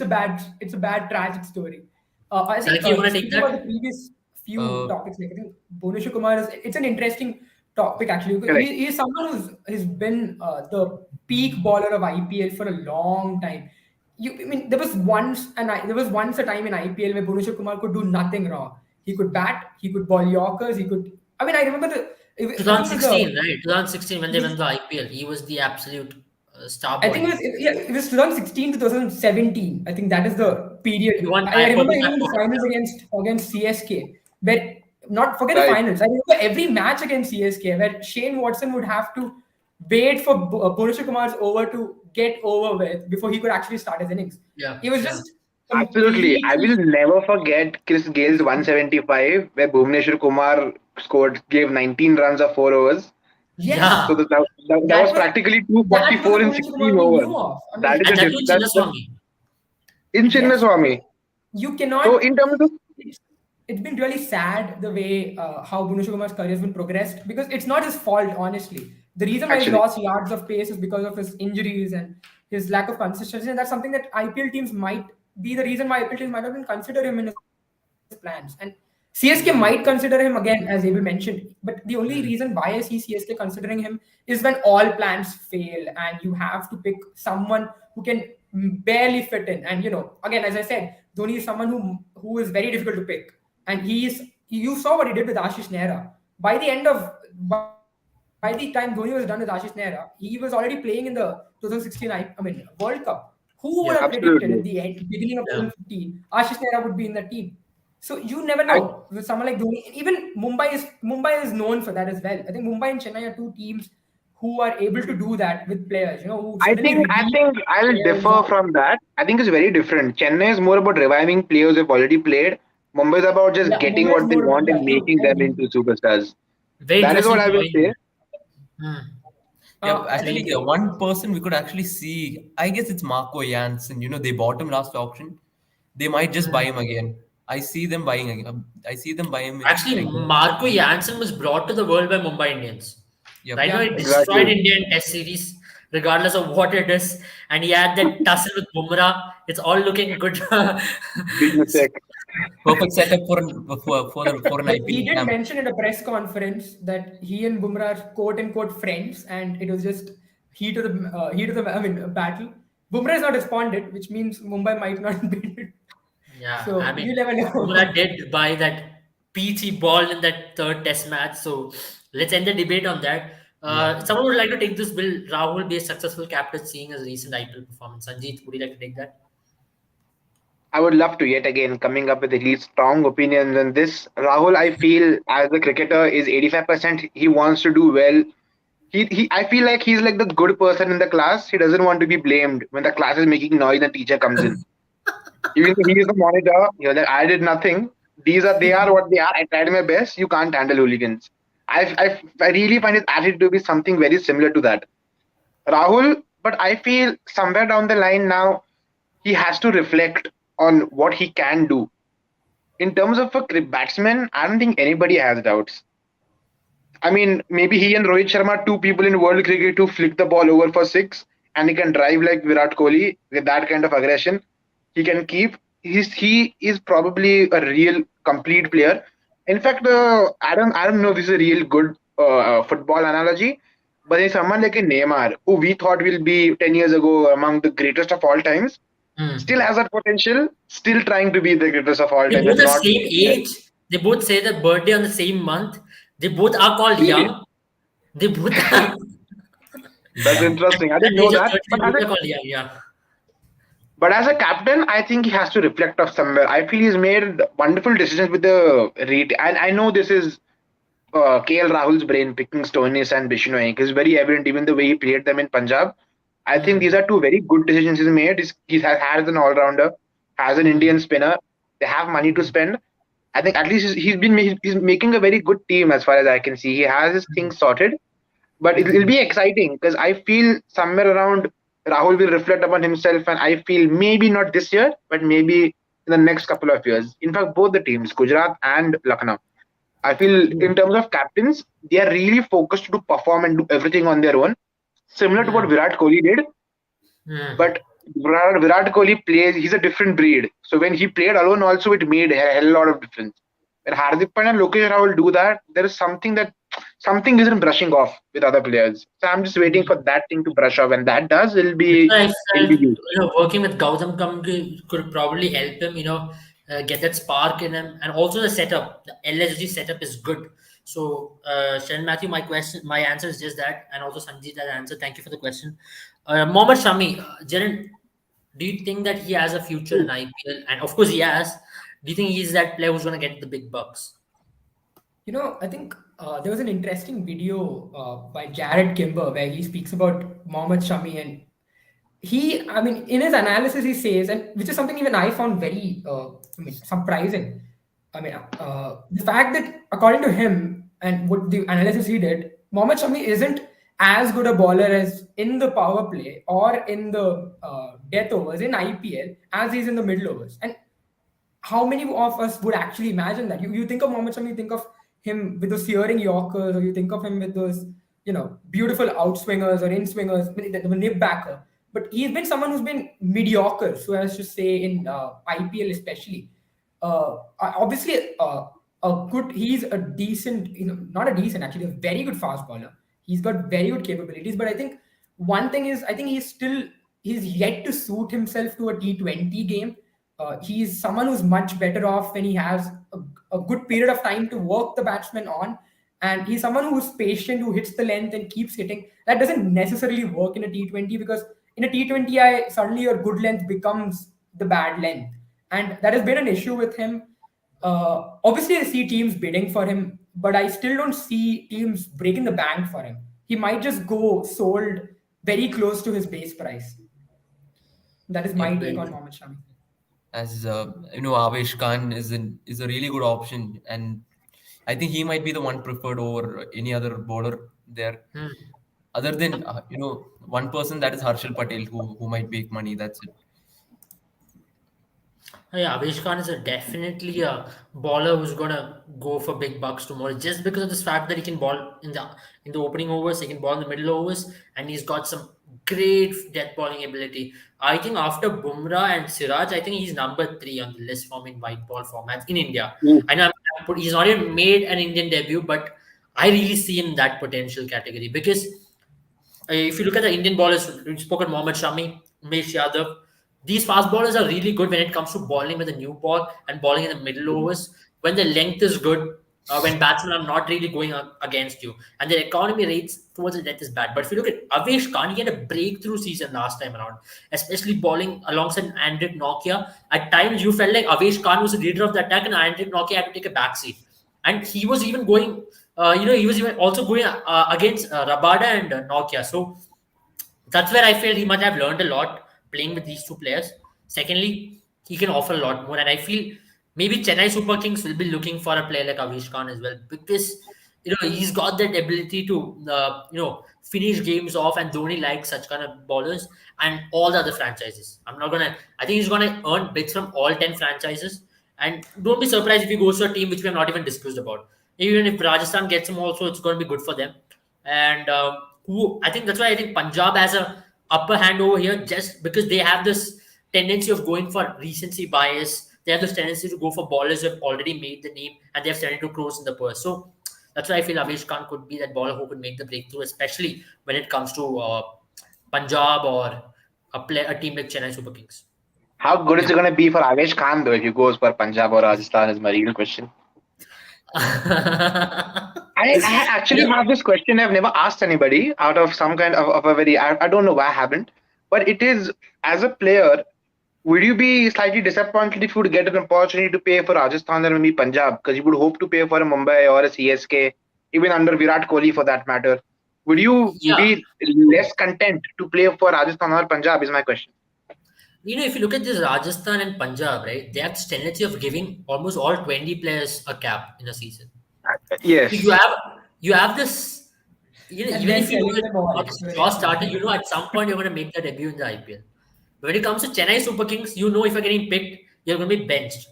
a bad tragic story. I think Salki, you want to take speaking about the that? previous few Uh, topics, like I think Bhuvaneshwar Kumar is it's an interesting topic actually. Because Correct. he is someone who's been the peak baller of IPL for a long time. I mean, there was once a time in IPL where Bhuvaneshwar Kumar could do nothing wrong. He could bat, he could ball Yorkers, he could. I mean, I remember I think it was 2016, right? 2016 when they won the the IPL, he was the absolute star boy. it was 2016 to 2017. I think that is the He period. won I remember Purple even Cap in the Award. finals against CSK, where not forget the Right. finals. I remember every match against CSK where Shane Watson would have to wait for Bhuvaneshwar Kumar's over to get over with before he could actually start his innings. Yeah, It was yeah. just Absolutely. I will completely never forget Chris Gale's 175, where Bhuvaneshwar Kumar gave 19 runs of 4 overs. yes. So Yeah. that was That was practically that was 244 the in Bhuvaneshwar Kumar 16 we overs. knew of. I That mean, is And a that too that's Chinnaswamy. in yes. Chinnaswamy. You So cannot. in terms of It's, it's been really sad the way how Bhuvaneshwar Kumar's career has been progressed because it's not his fault, honestly. The reason why he's actually, lost yards of pace is because of his injuries and his lack of consistency, and that's something that IPL teams might be the reason why IPL teams might not even consider him in his plans. And CSK might consider him again, as Abel mentioned, but the only reason why I see CSK considering him is when all plans fail and you have to pick someone who can barely fit in. And again, as I said, Dhoni is someone who is very difficult to pick. And you saw what he did with Ashish Nehra. By the time Dhoni was done with Ashish Nehra, he was already playing in the 2016 World Cup. Who would have predicted at the absolutely. beginning of Yeah. 2015 Ashish Nehra would be in the team? So you never I, know with someone like Dhoni. Even Mumbai is known for that as well. I think Mumbai and Chennai are two teams who are able to do that with players. Who suddenly I redeem think I'll players. differ from that. I think it's very different. Chennai is more about reviving players who've already played. Mumbai is about just Yeah, getting Mumbai is what they more. want Yeah, and true. making I them agree. into superstars. Very That is what interesting I will point. say. Hmm. yeah, I think actually, one person we could actually see, I guess it's Marco Janssen. They bought him last auction. They might just buy him again. I see them buying again. I see them buying him Actually, again. Marco Jansen was brought to the world by Mumbai Indians. Yep. Right now, he yeah. destroyed Exactly. India in Test series, regardless of what it is. And he had that tussle with Bumrah. It's all looking good. Big mistake. Perfect setup for an He IPL did camp. mention at a press conference that he and Bumrah are quote unquote friends, and it was just battle. Bumrah has not responded, which means Mumbai might not bid it. Yeah, I So mean, you never Bumrah know. did buy that peachy ball in that third Test match. So let's end the debate on that. Yeah. Someone would like to take this. Will Rahul be a successful captain, seeing his recent IPL performance? Sanjeet, would you like to take that? I would love to yet again coming up with at least strong opinions on this. Rahul, I feel as a cricketer is 85%. He wants to do well. I feel like he's like the good person in the class. He doesn't want to be blamed when the class is making noise and teacher comes in. Even though he is the monitor, like I did nothing. They are what they are. I tried my best. You can't handle hooligans. I really find his attitude to be something very similar to that. Rahul, but I feel somewhere down the line now he has to reflect on what he can do. In terms of a batsman, I don't think anybody has doubts. I mean, maybe he and Rohit Sharma, two people in world cricket who flick the ball over for six, and he can drive like Virat Kohli with that kind of aggression. He can keep. He is probably a real complete player. In fact, I don't know if this is a real good football analogy, but there's someone like a Neymar who we thought will be 10 years ago among the greatest of all times. Still has that potential. Still trying to be the greatest of all They times, both and are not same age. They both say their birthday on the same month. They both are called really. young. They both are That's interesting. I at didn't the know age of that. 30, they both are called young. Yeah. But as a captain, I think he has to reflect off somewhere. I feel he's made wonderful decisions with the rate. And I know this is KL Rahul's brain picking Stoinis and Bishnoi. It's very evident even the way he played them in Punjab. I think these Hmm. are two very good decisions he's made. He has an all-rounder, has an Hmm. Indian spinner. They have money to spend. I think at least he's making a very good team as far as I can see. He has his things sorted. But it'll Hmm. be exciting because I feel somewhere around Rahul will reflect upon himself, and I feel maybe not this year, but maybe in the next couple of years. In fact, both the teams, Gujarat and Lucknow, I feel in terms of captains, they are really focused to perform and do everything on their own, similar to what Hmm. Virat Kohli did. Hmm. But Virat Kohli plays, he's a different breed. So when he played alone, also it made a hell lot of difference. When Hardik Pandya and Lokesh Rahul do that, there is something isn't brushing off with other players. So I'm just waiting for that thing to brush off. When that does, That's why I it'll felt, be huge. working with Gautam Gambhir could probably help him, get that spark in him, and also the setup, the LSG setup is good. So, Sheldon Matthew, my answer is just that, and also Sanjeev that answer. Thank you for the question. Mohammad Shami, Jaren, do you think that he has a future in IPL? And of course, he has. Do you think he's that player who's going to get the big bucks? I think there was an interesting video by Jared Kimber where he speaks about Mohammad Shami, and I mean, in his analysis, he says, and which is something even I found very, surprising. I mean, the fact that according to him and what the analysis he did, Mohammad Shami isn't as good a bowler as in the power play or in the death overs in IPL as he's in the middle overs. And how many of us would actually imagine that? You think of Mohammad Shami, you think of him with those searing Yorkers, or you think of him with those, beautiful outswingers or in swingers, the nib backer. But he's been someone who's been mediocre, so as to say, in IPL especially. Obviously, he's a decent, not a decent, actually, a very good fast bowler. He's got very good capabilities, but I think one thing is, I think he's yet to suit himself to a T20 game. He's someone who's much better off when he has a good period of time to work the batsman on. And he's someone who's patient, who hits the length and keeps hitting. That doesn't necessarily work in a T20, because in a T20, suddenly your good length becomes the bad length. And that has been an issue with him. Obviously, I see teams bidding for him, but I still don't see teams breaking the bank for him. He might just go sold very close to his base price. That is my Yep, take very on true. Mohammad Shami. As Avesh Khan is a really good option, and I think he might be the one preferred over any other bowler there. Hmm. Other than one person, that is Harshal Patel, who might make money. That's it. Yeah, Avesh Khan is definitely a baller who's gonna go for big bucks tomorrow, just because of this fact that he can ball in the opening overs, he can ball in the middle overs, and he's got some great death bowling ability. I think after Bumrah and Siraj, I think he's number three on the list for me in white ball formats in India. Mm. I know he's not even made an Indian debut, but I really see him in that potential category because if you look at the Indian bowlers, we spoke about Mohammad Shami, Umesh Yadav. These fast bowlers are really good when it comes to bowling with a new ball and bowling in the middle overs. When the length is good, when batsmen are not really going against you, and their economy rates towards the death is bad. But if you look at Avesh Khan, he had a breakthrough season last time around, especially bowling alongside Andrik Nokia. At times, you felt like Avesh Khan was the leader of the attack, and Andrik Nokia had to take a backseat. And he was even going he was even also going against Rabada and Nokia. So that's where I feel he might have learned a lot playing with these two players. Secondly, he can offer a lot more, and I feel maybe Chennai Super Kings will be looking for a player like Avish Khan as well because He's got that ability to finish games off, and Dhoni likes such kind of bowlers. And all the other franchises, I think he's gonna earn bids from all 10 franchises. And don't be surprised if he goes to a team which we have not even discussed about. Even if Rajasthan gets him also, it's going to be good for them. And who I think that's why I think Punjab has a upper hand over here, just because they have this tendency of going for recency bias. They have this tendency to go for ballers who have already made the name, and they have 72 crores in the purse. So that's why I feel Avesh Khan could be that bowler who could make the breakthrough, especially when it comes to Punjab or a team like Chennai Super Kings. How good is it going to be for Avesh Khan though if he goes for Punjab or Rajasthan? Is my real question. I actually have this question I've never asked anybody out of some kind of a very I don't know why I haven't, but it is, as a player, would you be slightly disappointed if you would get an opportunity to pay for Rajasthan and maybe Punjab, because you would hope to pay for a Mumbai or a CSK, even under Virat Kohli for that matter? Would you Yeah. be less content to play for Rajasthan or Punjab is my question. If you look at this Rajasthan and Punjab, right, they have this tendency of giving almost all 20 players a cap in a season. So Yes. you have this, And even then if you selling them all. not a straw starter, at some point you're going to make the debut in the IPL. But when it comes to Chennai Super Kings, if you're getting picked, you're going to be benched.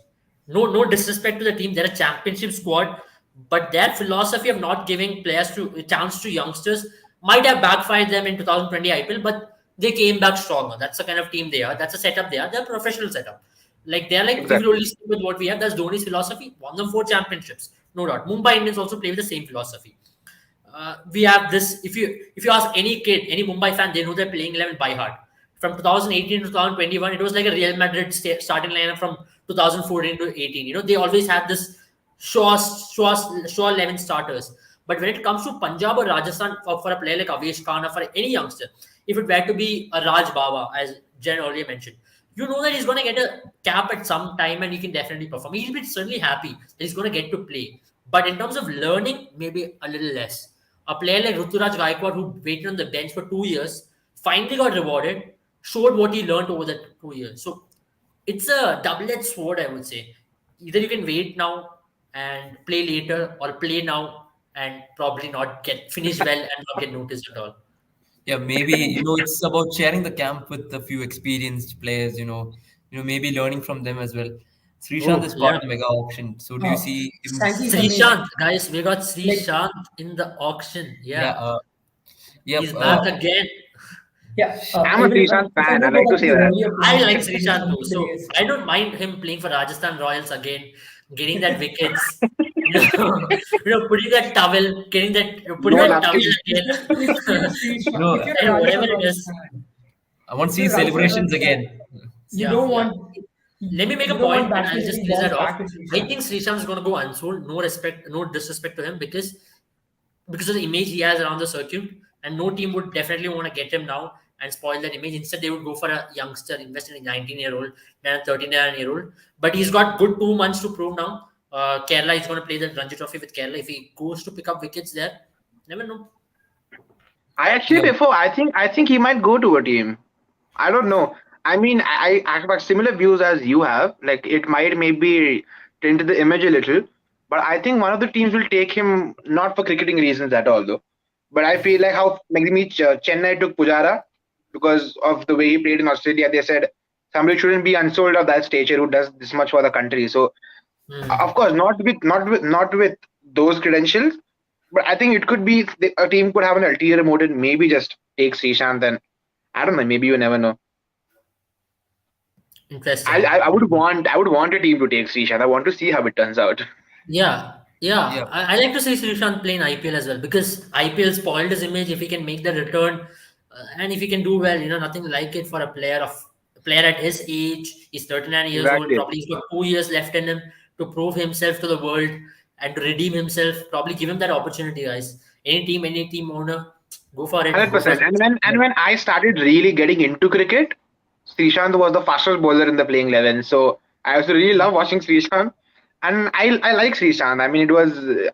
No disrespect to the team. They're a championship squad, but their philosophy of not giving players to a chance to youngsters might have backfired them in 2020 IPL, but they came back stronger. That's the kind of team they are. That's the setup they are. They're a professional setup. They're like, we will Exactly. only stick with what we have. That's Dhoni's philosophy. Won them 4 championships, no doubt. Mumbai Indians also play with the same philosophy. We have this. If you ask any kid, any Mumbai fan, they know their playing 11 by heart. From 2018 to 2021, it was like a Real Madrid starting lineup from 2014 to 18. They always had this sure 11 starters. But when it comes to Punjab or Rajasthan, for a player like Avesh Khan or for any youngster, if it were to be a Raj Baba, as Jen earlier mentioned, you know that he's going to get a cap at some time and he can definitely perform. He'll be certainly happy that he's going to get to play. But in terms of learning, maybe a little less. A player like Ruturaj Gaikwad, who waited on the bench for 2 years, finally got rewarded, showed what he learned over the 2 years. So it's a double-edged sword, I would say. Either you can wait now and play later, or play now and probably not get finish well and not get noticed at all. Yeah, maybe it's about sharing the camp with a few experienced players. Maybe learning from them as well. Srishant Oh, is part yeah. of the mega auction, so do you see him? Sanji, for me, Srishant, guys, we got like, Srishant in the auction. Yeah, Yeah, yep. he's back again. yeah, I'm a even if Srishant if I fan. I may go like to back to say the that. earlier I point, like like Srishant too, the so days. I don't mind him playing for Rajasthan Royals again, getting that wickets, putting that towel, getting that, putting No, that towel nothing. again, No, If you're and a whatever Rajasthan it Royals is. fan, I want to if see you're a Rajasthan celebrations Royals fan, again. you Yeah, don't yeah. want Let me make a you don't want point, and I'll batsmen just hitting finish balls that off. back to I Srishant. think Srishant is going to go unsold. No disrespect to him, because of the image he has around the circuit, and no team would definitely want to get him now and spoil that image. Instead, they would go for a youngster, invest in a 19-year-old, then a 39-year-old. But he's got good 2 months to prove now. Kerala is going to play the Ranji Trophy with Kerala. If he goes to pick up wickets there, never know. I actually Yeah, before I think he might go to a team. I don't know. I mean, I have similar views as you have. Like it might maybe tint the image a little, but I think one of the teams will take him not for cricketing reasons at all, though. But I feel like how maybe Chennai took Pujara because of the way he played in Australia. They said somebody shouldn't be unsold of that stature who does this much for the country. So of Hmm. course, not with those credentials, but I think it could be a team could have an ulterior motive, maybe just take Srishant and I don't know, maybe you never know. I, Interesting. I I would want a team to take Srishant. I want to see how it turns out. Yeah, yeah. yeah. I like to see Srishant play in IPL as well, because IPL spoiled his image. If he can make the return, and if he can do well, nothing like it for a player at his age. He's 39 years old. Exactly. Probably he's got 2 years left in him to prove himself to the world and to redeem himself. Probably give him that opportunity, guys. Any team owner, go for it. Go for 100%. And when and Srishant. when I started really getting into cricket, Srishant was the fastest bowler in the playing 11. So I also really love watching Srishant. And I like Srishant. I mean,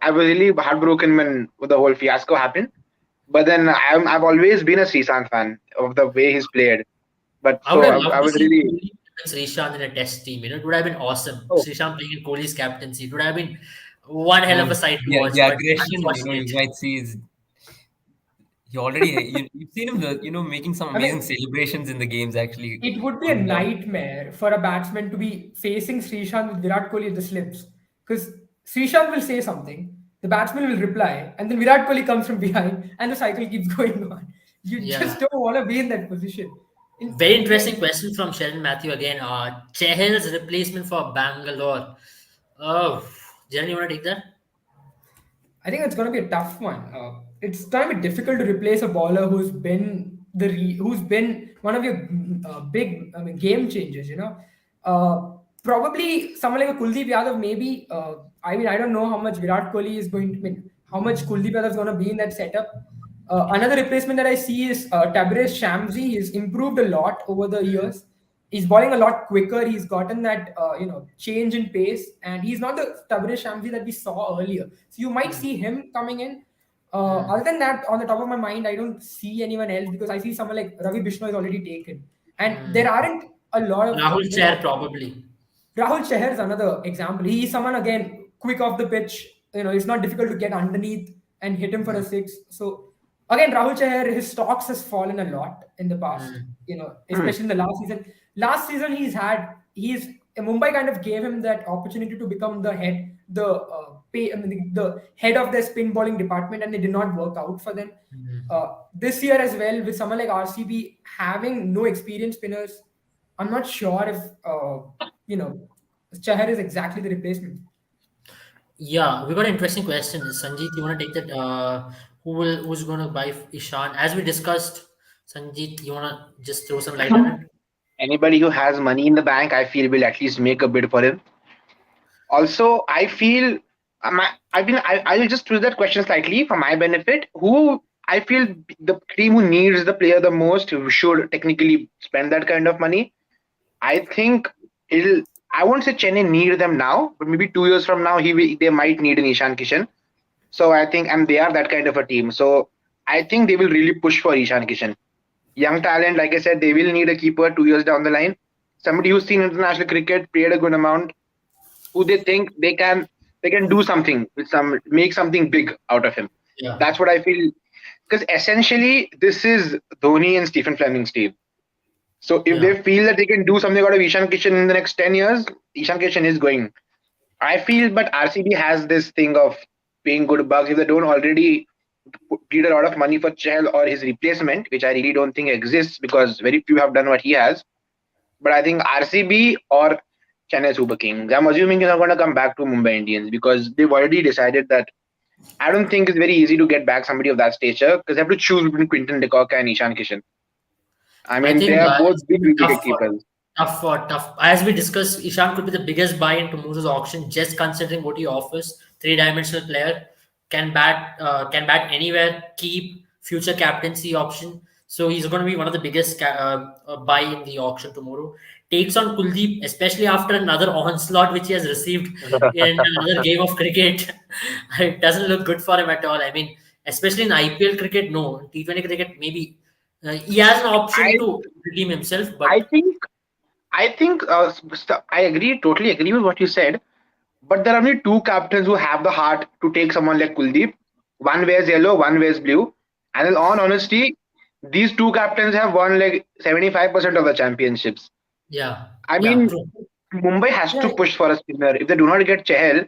I was really heartbroken when the whole fiasco happened. But then I've always been a Srishant fan of the way he's played. But I would so have I loved to was see really Kohli and Srishant in a test team. It would have been awesome. oh Srishant playing in Kohli's captaincy. It would have been one hell of a Oh, sight to yeah, watch, the but aggression, unfortunate. you might see is he already, you've seen him, making some I amazing mean, celebrations in the games actually it would be a on the ball. nightmare for a batsman to be facing Srishant with Virat Kohli at the slips. Because Srishant will say something, the batsman will reply, and then Virat Kohli comes from behind, and the cycle keeps going on. You Yeah. just don't want to be in that position. Very interesting Again, question from Sheldon Matthew again. Chehel's replacement for Bangalore. Oh, Jen, you want to take that? I think it's going to be a tough one. It's going to be difficult to replace a bowler who's been one of your big game changers. Probably someone like a Kuldeep Yadav. Maybe I mean I don't know how much Virat Kohli is going to mean how much Kuldeep Yadav is going to be in that setup. Another replacement that I see is Tabarez Shamsie. He's improved a lot over the years. He's bowling a lot quicker. He's gotten that change in pace, and he's not the Tabarez Shamsi that we saw earlier. So you might Hmm. see him coming in. Hmm. Other than that, on the top of my mind, I don't see anyone else because I see someone like Ravi Vishnu is already taken, and Hmm. there aren't a lot of Rahul Chair probably. Rahul Chahar is another example. He's someone again quick off the pitch. It's not difficult to get underneath and hit him for Hmm. a six. So again, Rahul Chahar, his stocks has fallen a lot in the past. Hmm. Hmm. Especially in the last season. Last season, he's Mumbai kind of gave him that opportunity to become the head of their spin bowling department, and it did not work out for them. Hmm. This year as well, with someone like RCB having no experienced spinners, I'm not sure if you know Chahar is exactly the replacement. Yeah, we got an interesting question. Sanjeet, you want to take that? Who's going to buy Ishan? As we discussed, Sanjeet, you want to just throw some light on it? Anybody who has money in the bank, I feel will at least make a bid for him. Also, I feel I'll just twist that question slightly for my benefit. Who I feel the team who needs the player the most should technically spend that kind of money. I think it'll. I won't say Chennai need them now, but maybe 2 years from now, they might need an Ishan Kishan. So I think, and they are that kind of a team. So I think they will really push for Ishan Kishan. Young talent, like I said, they will need a keeper 2 years down the line. Somebody who's seen international cricket, played a good amount, who they think they can do something with make something big out of him. Yeah. That's what I feel. Because essentially, this is Dhoni and Stephen Fleming's team. So if Yeah. they feel that they can do something out of Ishan Kishan in the next 10 years, Ishan Kishan is going. I feel, but RCB has this thing of paying good bucks. If they don't already paid a lot of money for Chahal or his replacement, which I really don't think exists because very few have done what he has. But I think RCB or Chennai Super Kings. I'm assuming he's not going to come back to Mumbai Indians because they've already decided that. I don't think it's very easy to get back somebody of that stature because they have to choose between Quinton de Kock and Ishan Kishan. I I mean, they think are both it's big gonna be wicket keepers. tough. As we discussed, Ishan could be the biggest buy in tomorrow's auction, just considering what he offers. Three-dimensional player can bat anywhere, keep future captaincy option. So he's going to be one of the biggest buy in the auction tomorrow. Takes on Kuldeep, especially after another onslaught which he has received in another game of cricket. It doesn't look good for him at all. I mean, especially in IPL cricket, no. T20 cricket, maybe he has an option I to redeem himself, I but think I agree, totally agree with what you said. But there are only two captains who have the heart to take someone like Kuldeep. One wears yellow, one wears blue. And in all honesty, these two captains have won like 75% of the championships. yeah, I yeah, mean, true. Mumbai has Yeah, to push for a spinner. If they do not get Chahal,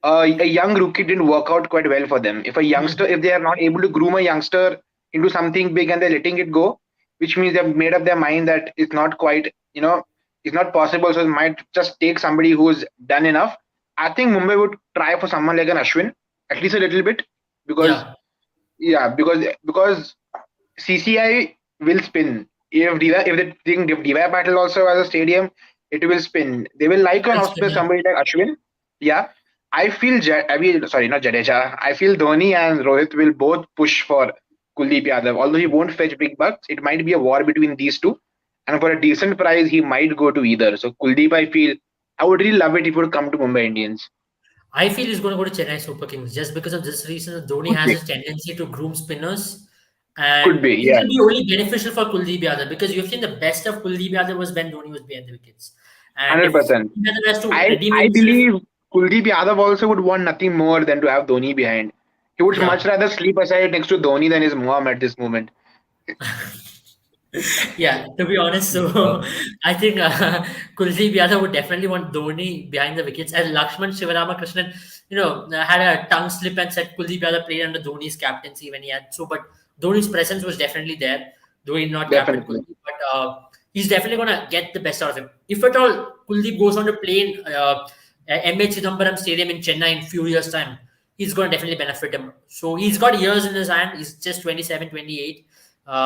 a young rookie didn't work out quite well for them. If they are not able to groom a youngster into something big and they're letting it go, which means they've made up their mind that it's not quite, it's not possible. So they might just take somebody who's done enough. I think Mumbai would try for someone like an Ashwin, at least a little bit, because Yeah, yeah, because CCI will spin. If they think if DY Patil also has a stadium, it will spin. They will like an well said, auspice yeah. somebody like Ashwin. Yeah. I mean, sorry, not Jadeja. I feel Dhoni and Rohit will both push for Kuldeep Yadav. Although he won't fetch big bucks, it might be a war between these two. And for a decent price, he might go to either. So Kuldeep, I would really love it if he would come to Mumbai Indians. I feel he's going to go to Chennai Super Kings just because of this reason. Dhoni Could has be. a tendency to groom spinners, Could and be, it yeah. will be only beneficial for Kuldeep Yadav because you've seen the best of Kuldeep Yadav was when Dhoni was behind the wickets. And if 100%. Kuldeep Yadav has to I redeem I himself, believe. Kuldeep Yadav also would want nothing more than to have Dhoni behind. He would much Yeah. rather sleep aside next to Dhoni than his mom at this moment. Yeah, to be honest, so Uh, I think Kuldeep Yadav would definitely want Dhoni behind the wickets. As Lakshman Shivaramakrishnan, had a tongue slip and said Kuldeep Yadav played under Dhoni's captaincy when he had so, but Dhoni's presence was definitely there, though he's not captain Definitely. Kuldeep, but he's definitely gonna get the best out of him. If at all Kuldeep goes on to play in MH Chidambaram Stadium in Chennai in few years' time, he's gonna definitely benefit him. So he's got years in his hand. He's just 27, 28.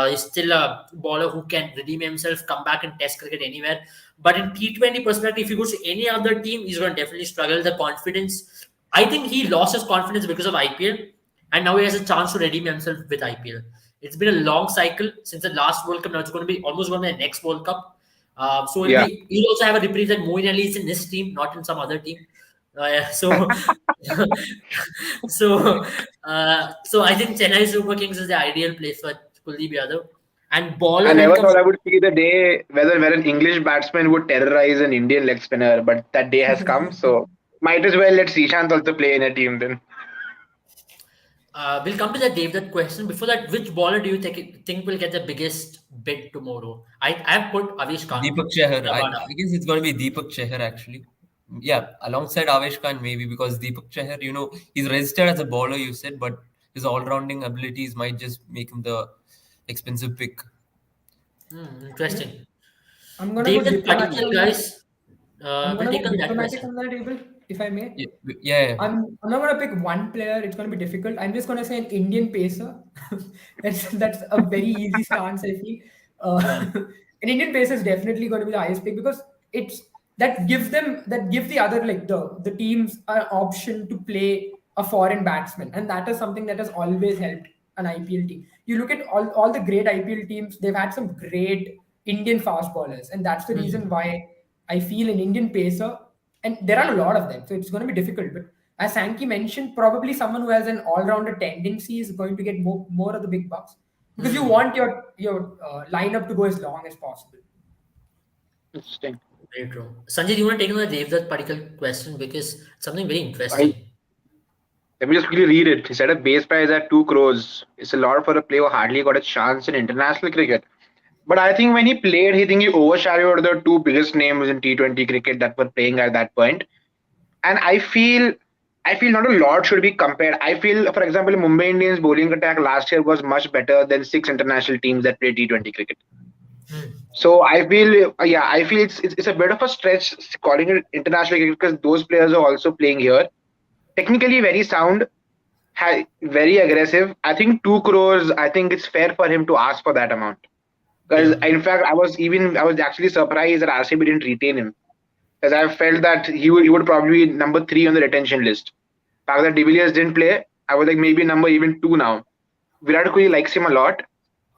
He's still a bowler who can redeem himself, come back in Test cricket anywhere. But in T20 perspective, if he goes to any other team, he's going to definitely struggle. The confidence, I think he lost his confidence because of IPL, and now he has a chance to redeem himself with IPL. It's been a long cycle since the last World Cup. Now it's going to be almost going to be the next World Cup. So Yeah. he'll also have a reprieve that Moeen Ali is in his team, not in some other team. So, so I think Chennai Super Kings is the ideal place for Kuldeep Yadav. And I bowler when never it comes, thought I would see the day where an English batsman would terrorize an Indian leg spinner, but that day has come. So might as well let Srishant also play in a team then. we'll come to that, Dave. That question. Before that, which bowler do you think will get the biggest bid tomorrow? I have put Avish Khan. Deepak Chahar. Tabana. I guess it's going to be Deepak Chahar actually. Yeah, alongside Avesh Khan maybe because Deepak Chahar, he's registered as a bowler, you said, but his all-rounding abilities might just make him the expensive pick. Interesting. I'm gonna go Dave, that diplomatic particular on that. guys. I'm We'll gonna take go on that diplomatic question. on that, Abel, if I may. Yeah, yeah. I'm not gonna pick one player. It's gonna be difficult. I'm just gonna say an Indian pacer. that's a very easy stance, I feel. Yeah. An Indian pacer is definitely going to be the highest pick because it's that gives the other like the teams an option to play a foreign batsman, and that is something that has always helped an IPL team. You look at all the great IPL teams; they've had some great Indian fast bowlers, and that's the reason why I feel an Indian pacer, and there are a lot of them, so it's going to be difficult. But as Sankey mentioned, probably someone who has an all-rounder tendency is going to get more of the big bucks because you want your lineup to go as long as possible. Interesting. Very true. Sanjay, do you want to take on the Dave that particular question because it's something very I, interesting. Let me just quickly read it. He said a base price at 2 crores. It's a lot for a player who hardly got a chance in international cricket. But I think when he played, he overshadowed the two biggest names in T20 cricket that were playing at that point. And I feel not a lot should be compared. I feel, for example, Mumbai Indians bowling attack last year was much better than 6 international teams that play T20 cricket. So I feel it's a bit of a stretch calling it international cricket because those players are also playing here. Technically very sound, very aggressive. I think 2 crores. I think it's fair for him to ask for that amount. Because Yeah. in fact, I was actually surprised that RCB didn't retain him. Because I felt that he would probably be number 3 on the retention list. Fact that De Villiers didn't play, I was like maybe number even 2 now. Virat Kohli likes him a lot.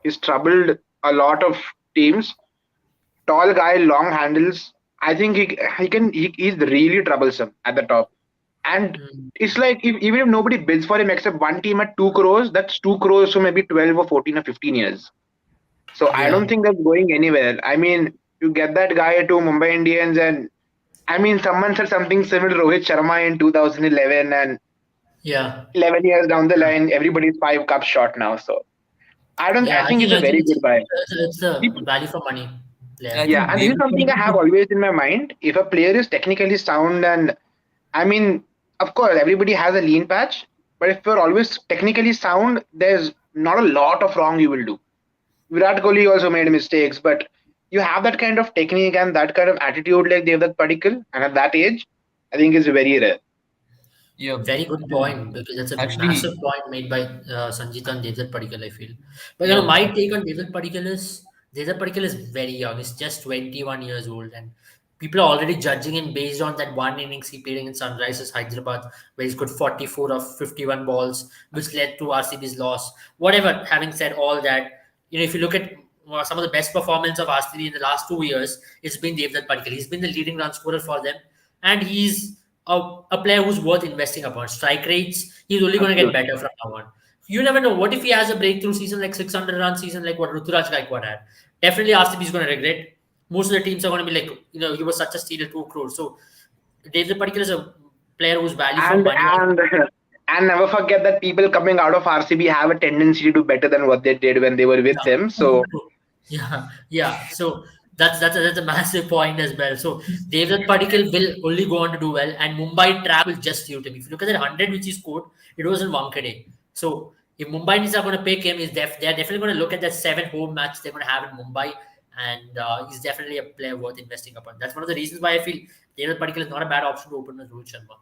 He's troubled a lot of teams. Tall guy, long handles. I think he's really troublesome at the top. And it's like even if nobody bids for him except one team at 2 crores, that's 2 crores for maybe 12 or 14 or 15 years. So I Yeah. don't think that's going anywhere. I mean, you get that guy to Mumbai Indians, and I mean, someone said something similar to Rohit Sharma in 2011, and Yeah. 11 years down the line, everybody's 5 cups short now. So I don't. Yeah. I think it's a very good buy. It's a value for money player. I Yeah, think and this is David something I have Padikkal- always in my mind. If a player is technically sound, and I mean, of course, everybody has a lean patch, but if you're always technically sound, there's not a lot of wrong you will do. Virat Kohli also made mistakes, but you have that kind of technique and that kind of attitude like Devdutt Padikkal, and at that age, I think it's very rare. Yeah, Very good point because that's a actually, massive point made by Sanjit and Devdutt Padikkal, I feel. But yeah, my take on Devdutt Padikkal is very young. He's just 21 years old, and people are already judging him based on that one innings he played against Sunrisers Hyderabad, where he's got 44 of 51 balls, which led to RCB's loss. Whatever. Having said all that, if you look at some of the best performance of RCB in the last 2 years, it's been Devdutt Padikkal. He's been the leading run scorer for them, and he's a player who's worth investing upon. Strike rates, he's only going to get Absolutely. better from now on. You never know. What if he has a breakthrough season like 600 run season like what Ruturaj Gaikwad had? Definitely RCB is going to regret. Most of the teams are going to be like, he was such a steal at 2 crores. So David Padikkal is a player whose value for and money. and and never forget that people coming out of RCB have a tendency to do better than what they did when they were with Yeah, him. true, So true. Yeah, yeah. So that's a massive point as well. So Devdutt Padikkal will only go on to do well, and Mumbai track will just suit him. If you look at that 100 which he scored, it was in Wankhede. So if Mumbai Indians are going to pick him, they're definitely going to look at that 7 home match they're going to have in Mumbai, and he's definitely a player worth investing upon. That's one of the reasons why I feel Devdutt Padikkal is not a bad option to open with Rohit Sharma.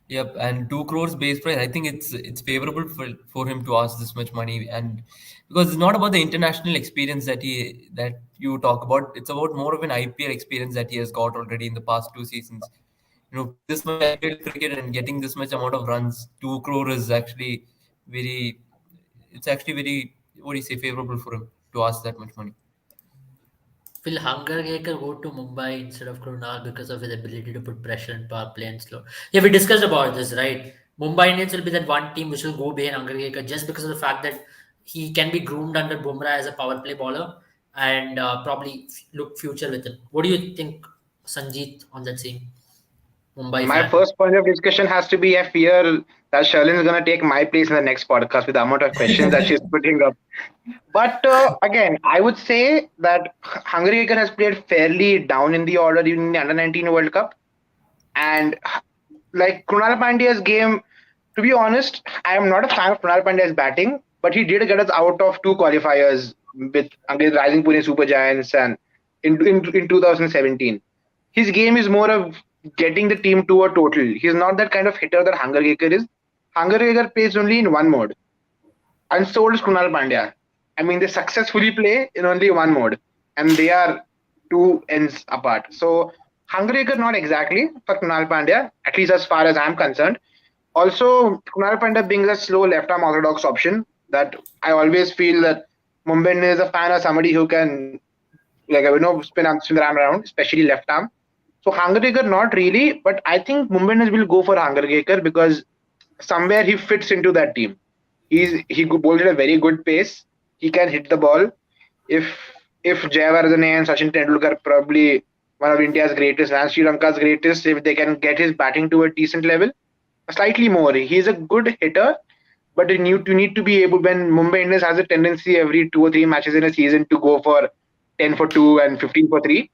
Yep, and 2 crores base price. I think it's favorable for him to ask this much money, and because it's not about the international experience that you talk about. It's about more of an IPL experience that he has got already in the past 2 seasons. Playing this much IPL cricket and getting this much amount of runs, 2 crore is actually very. It's actually very, what do you say, favorable for him to ask that much money. Will Hungergaker go to Mumbai instead of Krunal because of his ability to put pressure and power play and slow? Yeah, we discussed about this, right? Mumbai Indians will be that one team which will go behind Hungergaker just because of the fact that he can be groomed under Bumrah as a power play bowler and probably look future with him. What do you think, Sanjeet, on that same Mumbai my fan? first point of discussion has to be I fear that Sherlin is going to take my place in the next podcast with the amount of questions that she's putting up. But again, I would say that Hungary has played fairly down in the order even in the Under 19 World Cup. And like Krunal Pandya's game, to be honest, I am not a fan of Krunal Pandya's batting, but he did get us out of 2 qualifiers with against Rising Pune Super Giants and in 2017. His game is more of getting the team to a total. He's not that kind of hitter that Hungergaker is. Hungergaker plays only in one mode, and so does Krunal Pandya. I mean, they successfully play in only one mode, and they are two ends apart. So, Hungergaker not exactly for Krunal Pandya, at least as far as I'm concerned. Also, Krunal Pandya being a slow left-arm orthodox option that I always feel that Mumbai Indians is a fan of somebody who can, spin the arm around, especially left arm. So Hungergaker not really, but I think Mumbai Indians will go for Hungergaker because somewhere he fits into that team. He bowls at a very good pace. He can hit the ball. If Jayawardene and Sachin Tendulkar probably one of India's greatest and Sri Lanka's greatest, if they can get his batting to a decent level, slightly more. He's a good hitter, but you need to be able when Mumbai Indians has a tendency every 2 or 3 matches in a season to go for 10 for 2 and 15 for 3.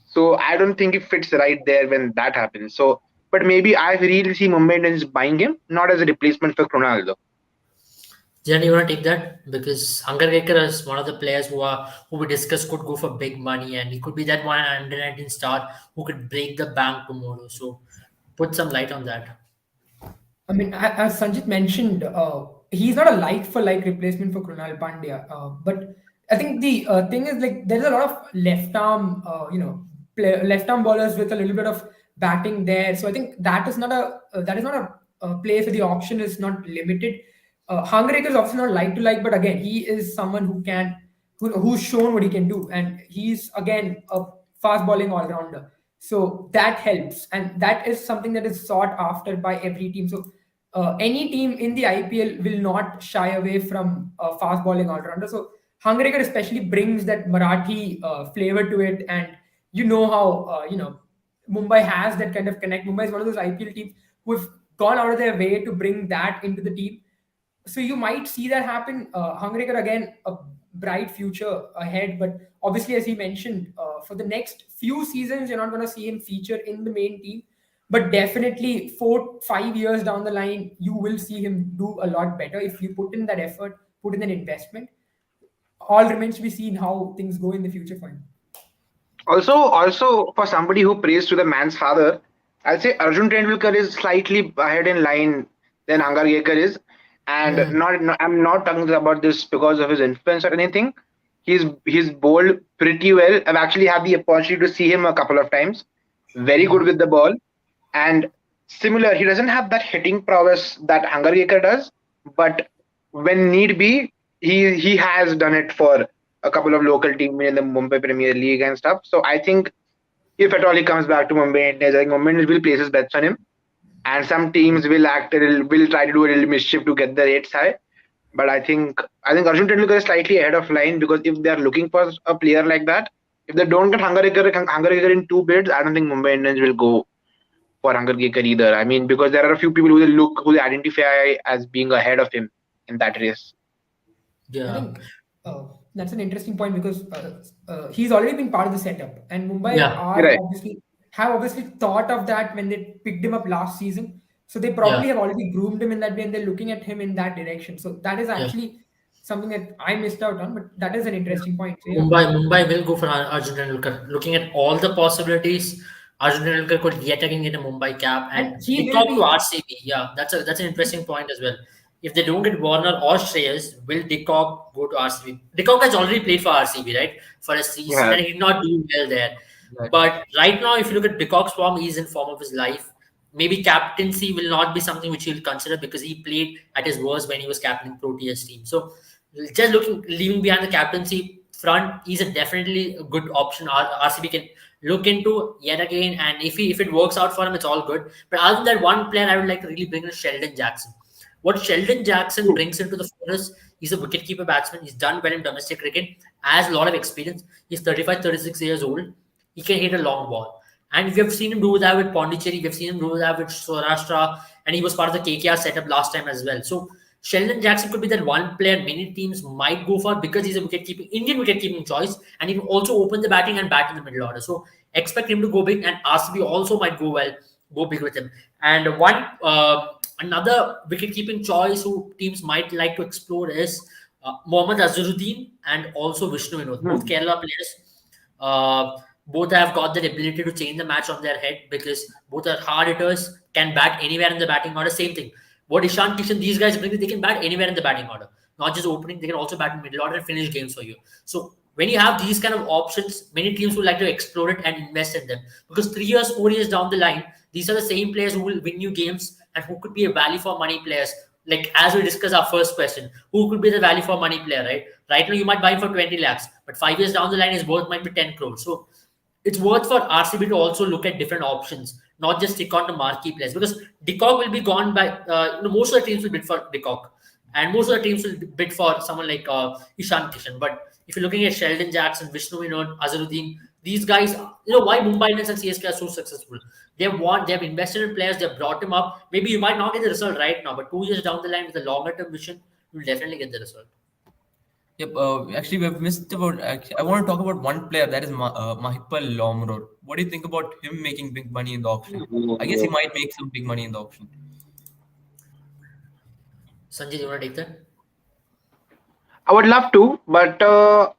So I don't think it fits right there when that happens. So, but maybe I really see Mumbai Indians buying him, not as a replacement for Ronaldo. Jen, you want to take that? Because Hungergaker is one of the players who we discussed could go for big money, and he could be that one under 19 star who could break the bank tomorrow. So put some light on that. I mean, as Sanjit mentioned, he's not a like for like replacement for Krunal Pandya. But I think the thing is like there's a lot of left arm, left arm bowlers with a little bit of batting there. So I think that is not a place where the option is not limited. Hungraker is obviously not like to like, but again, he is someone who's shown what he can do, and he's again a fast bowling all rounder. So that helps, and that is something that is sought after by every team. So any team in the IPL will not shy away from fast bowling all rounder. So Hungraker especially brings that Marathi flavor to it, and you know how Mumbai has that kind of connect. Mumbai is one of those IPL teams who have gone out of their way to bring that into the team. So you might see that happen. Hungraker again, a bright future ahead, but obviously, as he mentioned, for the next few seasons, you're not going to see him feature in the main team. But definitely, 4-5 years down the line, you will see him do a lot better if you put in that effort, put in that investment. All remains to be seen how things go in the future for him. Also for somebody who prays to the man's father, I'll say Arjun Tendulkar is slightly ahead in line than Hungergaker is. And I'm not talking about this because of his influence or anything. He's bowled pretty well. I've actually had the opportunity to see him a couple of times. Very good with the ball. And similar, he doesn't have that hitting prowess that Hungergaker does, but when need be, he has done it for a couple of local teams in the Mumbai Premier League and stuff. So I think if at all he comes back to Mumbai Indians, I think Mumbai Indians will place his bets on him. And some teams will try to do a little mischief to get the rates high. But I think Arjun Tendulkar is slightly ahead of line because if they are looking for a player like that, if they don't get Hungergaker in 2 bids, I don't think Mumbai Indians will go for Angarkar either. I mean, because there are a few people who they identify as being ahead of him in that race. I Yeah, think that's an interesting point because he's already been part of the setup, and Mumbai yeah, are Right. obviously thought of that when they picked him up last season. So they yeah, probably have already groomed him in that way, and they're looking at him in that direction. So that is yeah. actually something that I missed out on, but that is an interesting point. So yeah, Mumbai will go for Arjun Tendulkar. Looking at all the possibilities, Arjun Tendulkar could yet again get a Mumbai cap and and he will Dickov to be. RCB. Yeah, that's an interesting point as well. If they don't get Warner or Shreyas, will Dickov go to RCB? Dickov has already played for RCB, right, for a season, Yeah. and he did not do well there. Exactly. But right now, if you look at Dickov's form, he's in form of his life. Maybe captaincy will not be something which he'll consider because he played at his worst when he was captaining Proteas team. So just leaving behind the captaincy front, he's a definitely a good option. RCB can look into yet again, and if it works out for him, it's all good. But other than that, one player I would like to really bring in is Sheldon Jackson. What Sheldon Jackson brings into the fore is he's a wicketkeeper batsman. He's done well in domestic cricket, has a lot of experience. He's 35, 36 years old. He can hit a long ball. And we have seen him do that with Pondicherry. We've seen him do that with Saurashtra, and he was part of the KKR setup last time as well. So Sheldon Jackson could be that one player many teams might go for because he's a Indian wicket-keeping choice, and he can also open the batting and bat in the middle order. So expect him to go big, and RCB also might go big with him. And another wicket-keeping choice who teams might like to explore is Mohammad Azharuddin and also Vishnu Vinod, both Hmm. Kerala players. Both have got that ability to change the match on their head because both are hard hitters, can bat anywhere in the batting order. Same thing. What Ishan Kishan, these guys bring, they can bat anywhere in the batting order, not just opening. They can also bat in middle order and finish games for you. So when you have these kind of options, many teams would like to explore it and invest in them because 3 years, 4 years down the line, these are the same players who will win you games and who could be a value for money players. Like as we discussed our first question, who could be the value for money player, right? Right now you might buy him for 20 lakhs, but 5 years down the line his worth might be 10 crores. So it's worth for RCB to also look at different options, not just stick on to marquee players because Dickok will be gone by most of the teams will bid for Dickok, and most of the teams will bid for someone like Ishan Kishan. But if you're looking at Sheldon Jackson, Vishnu Vinod, Azharuddin, these guys, why Mumbai Indians and CSK are so successful. They have invested in players, they've brought them up. Maybe you might not get the result right now, but 2 years down the line with a longer term vision, you'll definitely get the result. Yep. Actually, we've missed about. Actually, I want to talk about one player that is Mahipal Lomror. What do you think about him making big money in the auction? I guess he might make some big money in the auction. Sanjay, do you want to take that? I would love to, but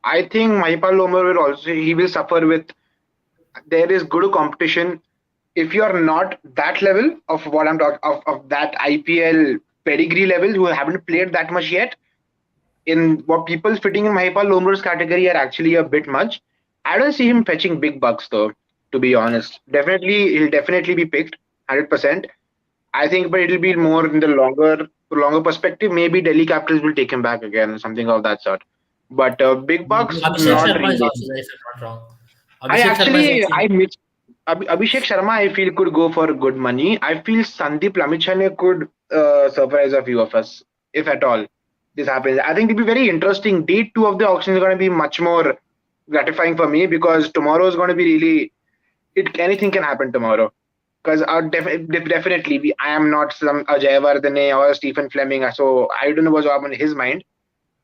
I think Mahipal Lomar will also he will suffer with. There is good competition. If you are not that level of what I'm talking of that IPL pedigree level who haven't played that much yet, in what people fitting in Mahipal Lomar's category are actually a bit much. I don't see him fetching big bucks though, to be honest. He'll definitely be picked 100%. I think, but it'll be more in the longer perspective. Maybe Delhi Capitals will take him back again, something of that sort. But big bucks, Abhishek not Sharma is really. also there, if I'm not wrong. I Abhishek Sharma is actually also I miss Abhishek Sharma. I feel could go for good money. I feel Sandeep Lamichhane could surprise a few of us, if at all this happens. I think it'll be very interesting. Day two of the auction is going to be much more gratifying for me because tomorrow is going to be really anything can happen tomorrow. Because definitely I am not some Ajay Vardhane or Stephen Fleming, so I don't know what's on his mind.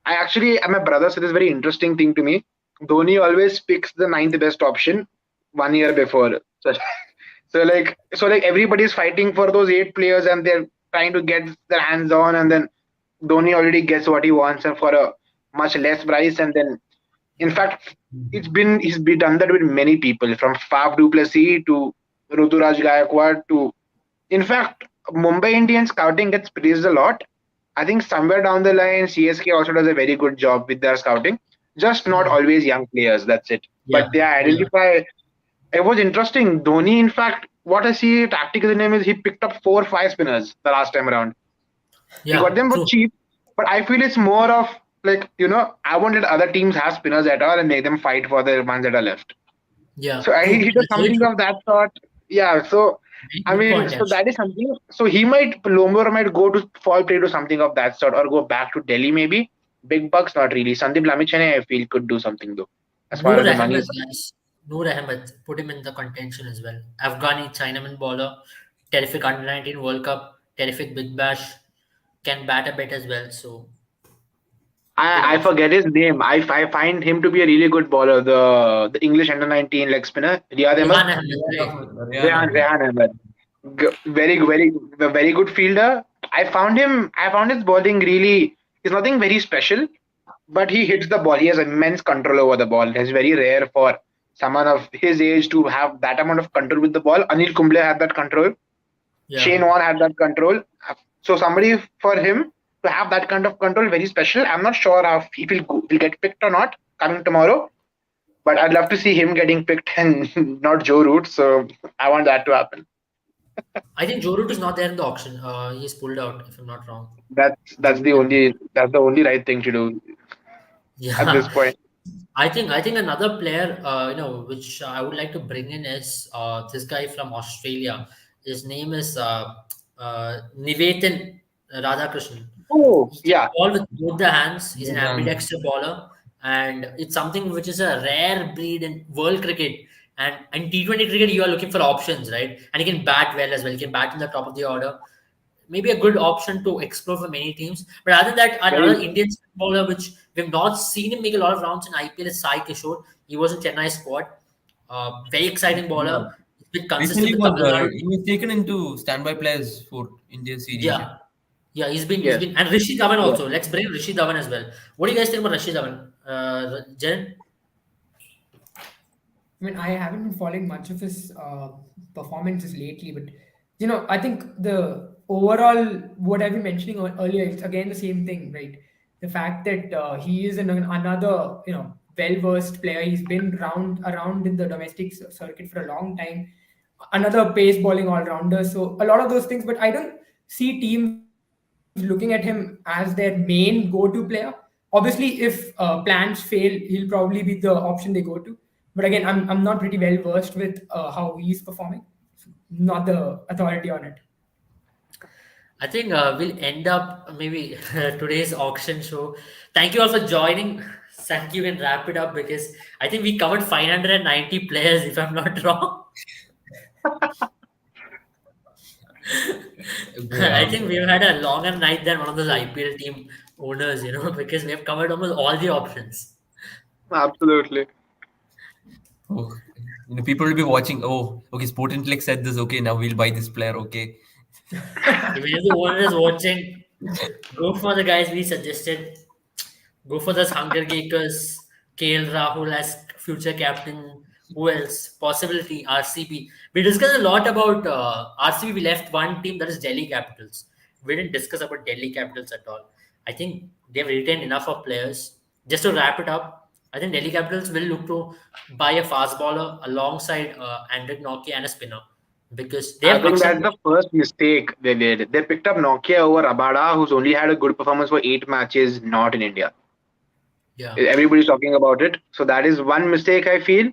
My brother said this very interesting thing to me. Dhoni always picks the ninth best option 1 year before. So everybody's fighting for those 8 players and they're trying to get their hands on, and then Dhoni already gets what he wants and for a much less price. And then, in fact, he's been done that with many people from Faf du Plessis to Ruturaj Gaikwad to, in fact, Mumbai Indians scouting gets praised a lot. I think somewhere down the line, CSK also does a very good job with their scouting. Just not always young players. That's it. yeah, But they yeah, identify. It was interesting. Dhoni, in fact, what I see tactical name is he picked up 4 or 5 spinners the last time around. He got yeah, them for true. cheap, but I feel it's more of like I won't let other teams have spinners at all and make them fight for the ones that are left. Yeah, So he true. does That's very something true. of that sort. Yeah. So Very I good mean, point, so actually. that is something. So Lomor might go to fall prey to something of that sort, or go back to Delhi maybe. Big bucks, not really. Sandeep Lamichhane, I feel could do something though, as far Noor as the money Ahmed, is concerned. guys. Noor Ahmed, put him in the contention as well. Afghani Chinaman bowler. terrific under-19 World Cup, terrific Big Bash, can bat a bit as well. So good I option. forget his name. I find him to be a really good bowler. The English under 19 leg spinner, Riyad Ahmed. Rehan Ahmed, Rihan right? Ahmed. Rihan Ahmed. Rehan Ahmed. Very good fielder. I found his bowling really. He's nothing very special, but he hits the ball. He has immense control over the ball. It's very rare for someone of his age to have that amount of control with the ball. Anil Kumble had that control. Yeah. Shane Warne had that control. So somebody for him to have that kind of control, very special. I'm not sure how if he'll get picked or not coming tomorrow, but I'd love to see him getting picked and not Joe Root. So I want that to happen. I think Joe Root is not there in the auction. He's pulled out, if I'm not wrong. That's the only right thing to do at this Yeah. point. I think another player, which I would like to bring in is this guy from Australia. His name is Nivethan Radhakrishnan. Oh He can yeah, ball with both the hands. He's an Rihan. ambidextrous bowler, and it's something which is a rare breed in world cricket. And in T20 cricket, you are looking for options, right? And he can bat well as well. He can bat in the top of the order. Maybe a good option to explore for many teams. But other than that, very another Indian spin bowler, which we've not seen him make a lot of rounds in IPL, is Sai Kishore. He was in Chennai squad. Very exciting Yeah. bowler. He's been consistent Recently with Tamil Nadu. he was taken into standby players for Indian series. Yeah. Yeah, yeah, he's yes. been and Rishi Dhawan Yeah. also. Let's bring Rishi Dhawan as well. What do you guys think about Rishi Dhawan? Jaren? I mean, I haven't been following much of his performances lately, but I think the overall what I've been mentioning earlier, it's again the same thing, right? The fact that he is another well versed player. He's been around in the domestic circuit for a long time. Another pace bowling all rounder. So a lot of those things, but I don't see teams looking at him as their main go to player. Obviously, if plans fail, he'll probably be the option they go to. But again, I'm not pretty well versed with how he's performing. So not the authority on it. I think we'll end up maybe today's auction show. Thank you all for joining. Sanju, you can wrap it up because I think we covered 590 players, if I'm not wrong. I Yeah. think we've had a longer night than one of those IPL team owners, because we have covered almost all the options. Absolutely. Oh, people will be watching. Oh, okay. Sport Intellect said this. Okay, now we'll buy this player. Okay. If any of the owners watching, go for the guys we suggested. Go for those Hunger Gakers, KL Rahul as future captain. Who else? Possibility RCB. We discussed a lot about RCB. We left one team, that is Delhi Capitals. We didn't discuss about Delhi Capitals at all. I think they've retained enough of players. Just to wrap it up, I think Delhi Capitals will look to buy a fast bowler alongside Andrew Nokia and a spinner because they I have think upside. that's the first mistake they did. They picked up Nokia over Abada, who's only had a good performance for 8 matches, not in India. Yeah. Everybody's talking about it. So that is one mistake I feel.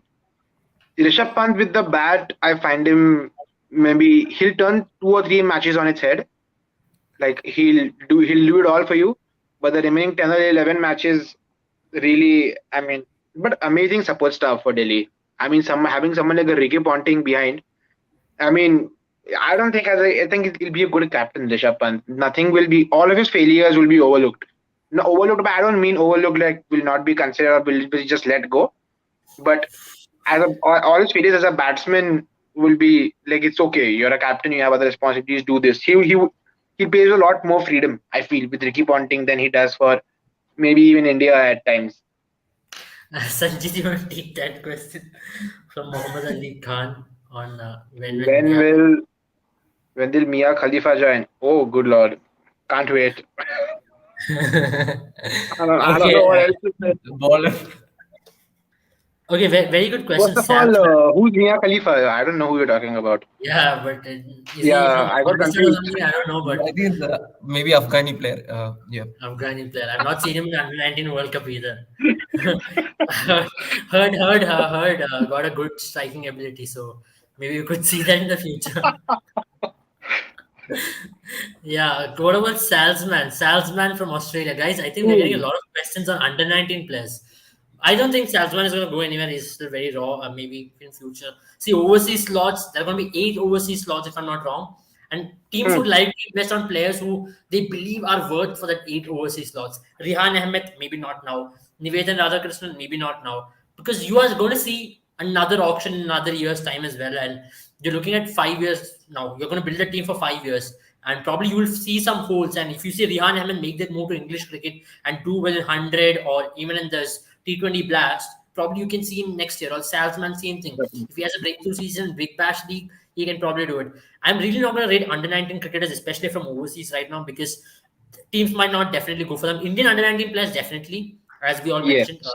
Rishabh Pant with the bat, I find him maybe he'll turn 2 or 3 matches on its head. Like he'll do it all for you. But the remaining 10 or 11 matches, really, I mean, but amazing support staff for Delhi. I mean, having someone like a Ricky Ponting behind. I mean, I don't think I think he'll be a good captain, Rishabh Pant. Nothing will be all of his failures will be overlooked. No, overlooked, but I don't mean overlooked like will not be considered or will be just let go. But as all his failures as a batsman will be like it's okay. You're a captain. You have other responsibilities. Do this. He plays a lot more freedom. I feel with Ricky Ponting than he does for maybe even India at times. Sanjit, you want to take that question from Mohammad Ali Khan on when When Mia. will when will Mia Khalifa join? Oh, good lord! Can't wait. I don't Okay, know what else to say. Baller. okay, very good question, First of all, Salzman. who's Mia Khalifa? I don't know who you're talking about. Yeah, but is he Yeah, from I got Pakistan or confused. something? I don't know, I but think it's maybe Afghani player. Yeah. Afghani player. I've not seen him in under 19 World Cup either. heard, got a good striking ability, so maybe you could see that in the future. Yeah, what about Salzman? Salzman from Australia. Guys, I think we're getting a Hmm. lot of questions on under 19 players. I don't think Salzman is going to go anywhere. He's still very raw, maybe in future. See, overseas slots, there are going to be 8 overseas slots if I'm not wrong. And teams would like to invest on players who they believe are worth for that 8 overseas slots. Rihan Ahmed, maybe not now. Nivedan Radhakrishnan, maybe not now. Because you are going to see another auction in another year's time as well. And you're looking at 5 years now. You're going to build a team for 5 years. And probably you will see some holes. And if you see Rihan Ahmed make that move to English cricket and do well in 100 or even in this T20 blast, probably you can see him next year. Or Salzman, same thing. If he has a breakthrough season, Big Bash League, he can probably do it. I'm really not going to rate under 19 cricketers, especially from overseas right now, because teams might not definitely go for them. Indian under 19 players, definitely, as we all Yes. mentioned.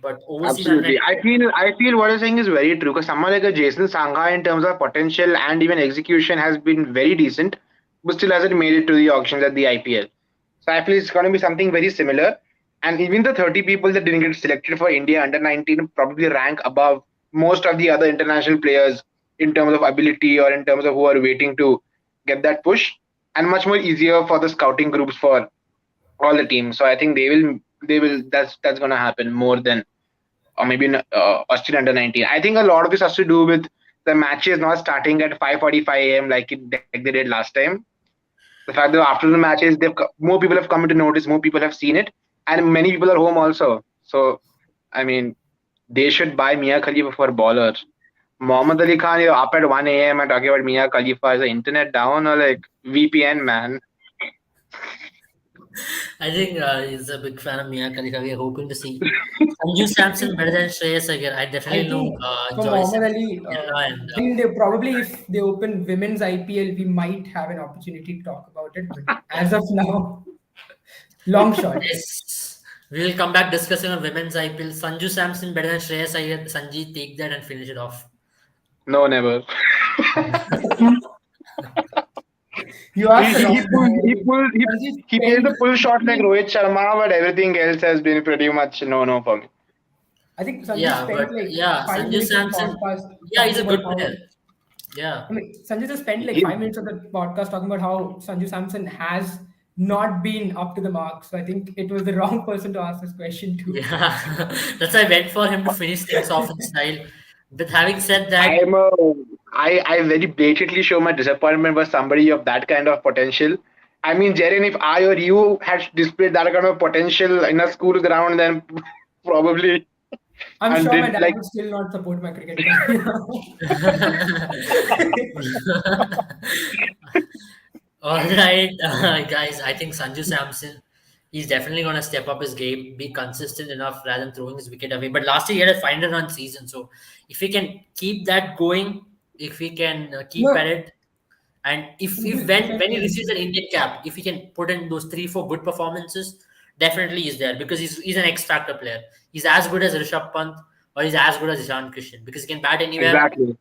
But overseas under Absolutely. 19. I feel what you're saying is very true because someone like a Jason Sangha in terms of potential and even execution has been very decent, but still hasn't made it to the auctions at the IPL. So I feel it's going to be something very similar. And even the 30 people that didn't get selected for India under 19 probably rank above most of the other international players in terms of ability or in terms of who are waiting to get that push, and much more easier for the scouting groups for all the teams. So I think they will that's going to happen more than or maybe Australian under 19. I think a lot of this has to do with the matches not starting at 5:45 a.m. like they did last time. The fact that afternoon matches, more people have come to notice, more people have seen it, and many people are home also. So, I mean, they should buy Mia Khalifa for bowlers. Mohammad Ali Khan, you're up at 1 a.m. and talking about Mia Khalifa. Is the internet down or like VPN, man? I think he's a big fan of Mia Khalifa. We are hoping to see Sanju Samson better than Shreyas again. I I definitely know think for Joyce Mohammad and Ali, and when they probably if they open women's IPL, we might have an opportunity to talk about it. But as of now, long shot. yes, we will come back discussing on women's IPL. Sanju Samson better than Shreyas Iyer. Sanji, take that and finish it off. No, never. You He asked the he wrong pulled he guy. pulled he, Sanji he plays the spent pull shot like maybe Rohit Sharma, but everything else has been pretty much no for me. I think Sanju Yeah, spent but like yeah, 5 minutes of the podcast Yeah, he's talking a about good how. player. Yeah. I mean, Sanju just spent like He, 5 minutes of the podcast talking about how Sanju Samson has not been up to the mark. So I think it was the wrong person to ask this question to. Yeah, that's why I went for him to finish things off in style. But having said that, I'm a, I very blatantly show my disappointment for somebody of that kind of potential. I mean, Jaren, if I or you had displayed that kind of potential in a school ground, then probably I'm and sure my did dad like would still not support my cricket career. all right, guys, I think Sanju Samson, he's definitely going to step up his game, be consistent enough rather than throwing his wicket away. But last year he had a 500-run season, so if he can keep that going, if he can keep at No, it, and if if I when he can. receives an Indian cap, if he can put in those 3 4 good performances, definitely he's there because he's an X factor player. He's as good as Rishabh Pant or he's as good as Ishan Kishan because he can bat anywhere. exactly,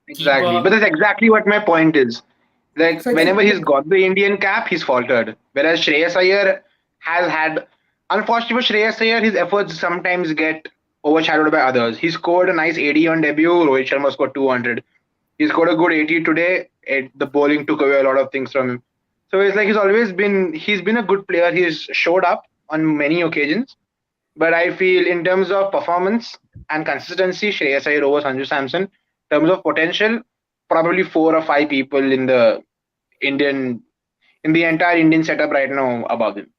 exactly. Keeper, But that's exactly what my point is. Like So I think whenever he's like got the Indian cap, he's faltered. Whereas Shreyas Iyer has had, unfortunately for Shreyas Iyer, his efforts sometimes get overshadowed by others. He scored a nice 80 on debut. Rohit Sharma scored 200. He scored a good 80 today. The bowling took away a lot of things from him. So it's like he's been a good player. He's showed up on many occasions. But I feel in terms of performance and consistency, Shreyas Iyer over Sanju Samson. In terms of potential, probably 4 or 5 people Indian in the entire Indian setup right now above him.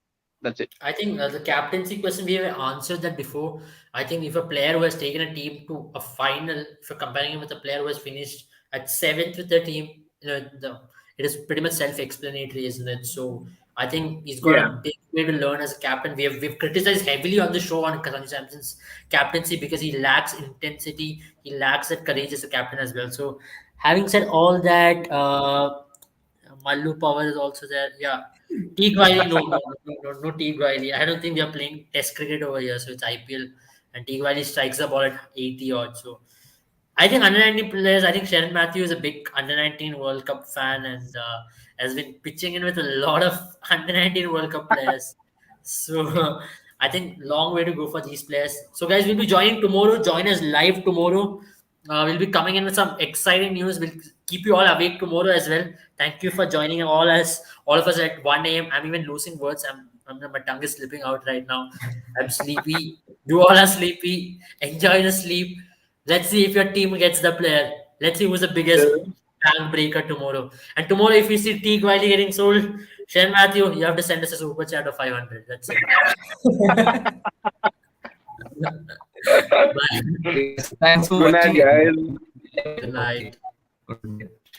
That's it. I think the captaincy question we have answered that before. I think if a player who has taken a team to a final, if you're comparing him with a player who has finished at seventh with the team, it is pretty much self-explanatory, isn't it? So I think he's got Yeah. a big way to learn as a captain. We've criticized heavily on the show on Sanju Samson's captaincy because he lacks intensity, he lacks that courage as a captain as well. So having said all that, Mallu Power is also there. Yeah. Teague Wiley, no Teague Wiley. I don't think we are playing Test cricket over here, so it's IPL, and Teague Wiley strikes the ball at 80 odd. So I think under 19 players. I think Sharon Matthew is a big under 19 World Cup fan and has been pitching in with a lot of under 19 World Cup players. So I think long way to go for these players. So guys, we'll be joining tomorrow. Join us live tomorrow. We'll be coming in with some exciting news. We'll keep you all awake tomorrow as well. Thank you for joining all of us at 1 a.m. I'm even losing words. My tongue is slipping out right now. I'm sleepy. You all are sleepy. Enjoy the sleep. Let's see if your team gets the player. Let's see who's the biggest bank breaker tomorrow. And tomorrow, if we see Teague Wiley getting sold, Shane Matthew, you have to send us a super chat of 500. That's it. Bye. Thanks for Good night, watching. guys. Good night. Good night.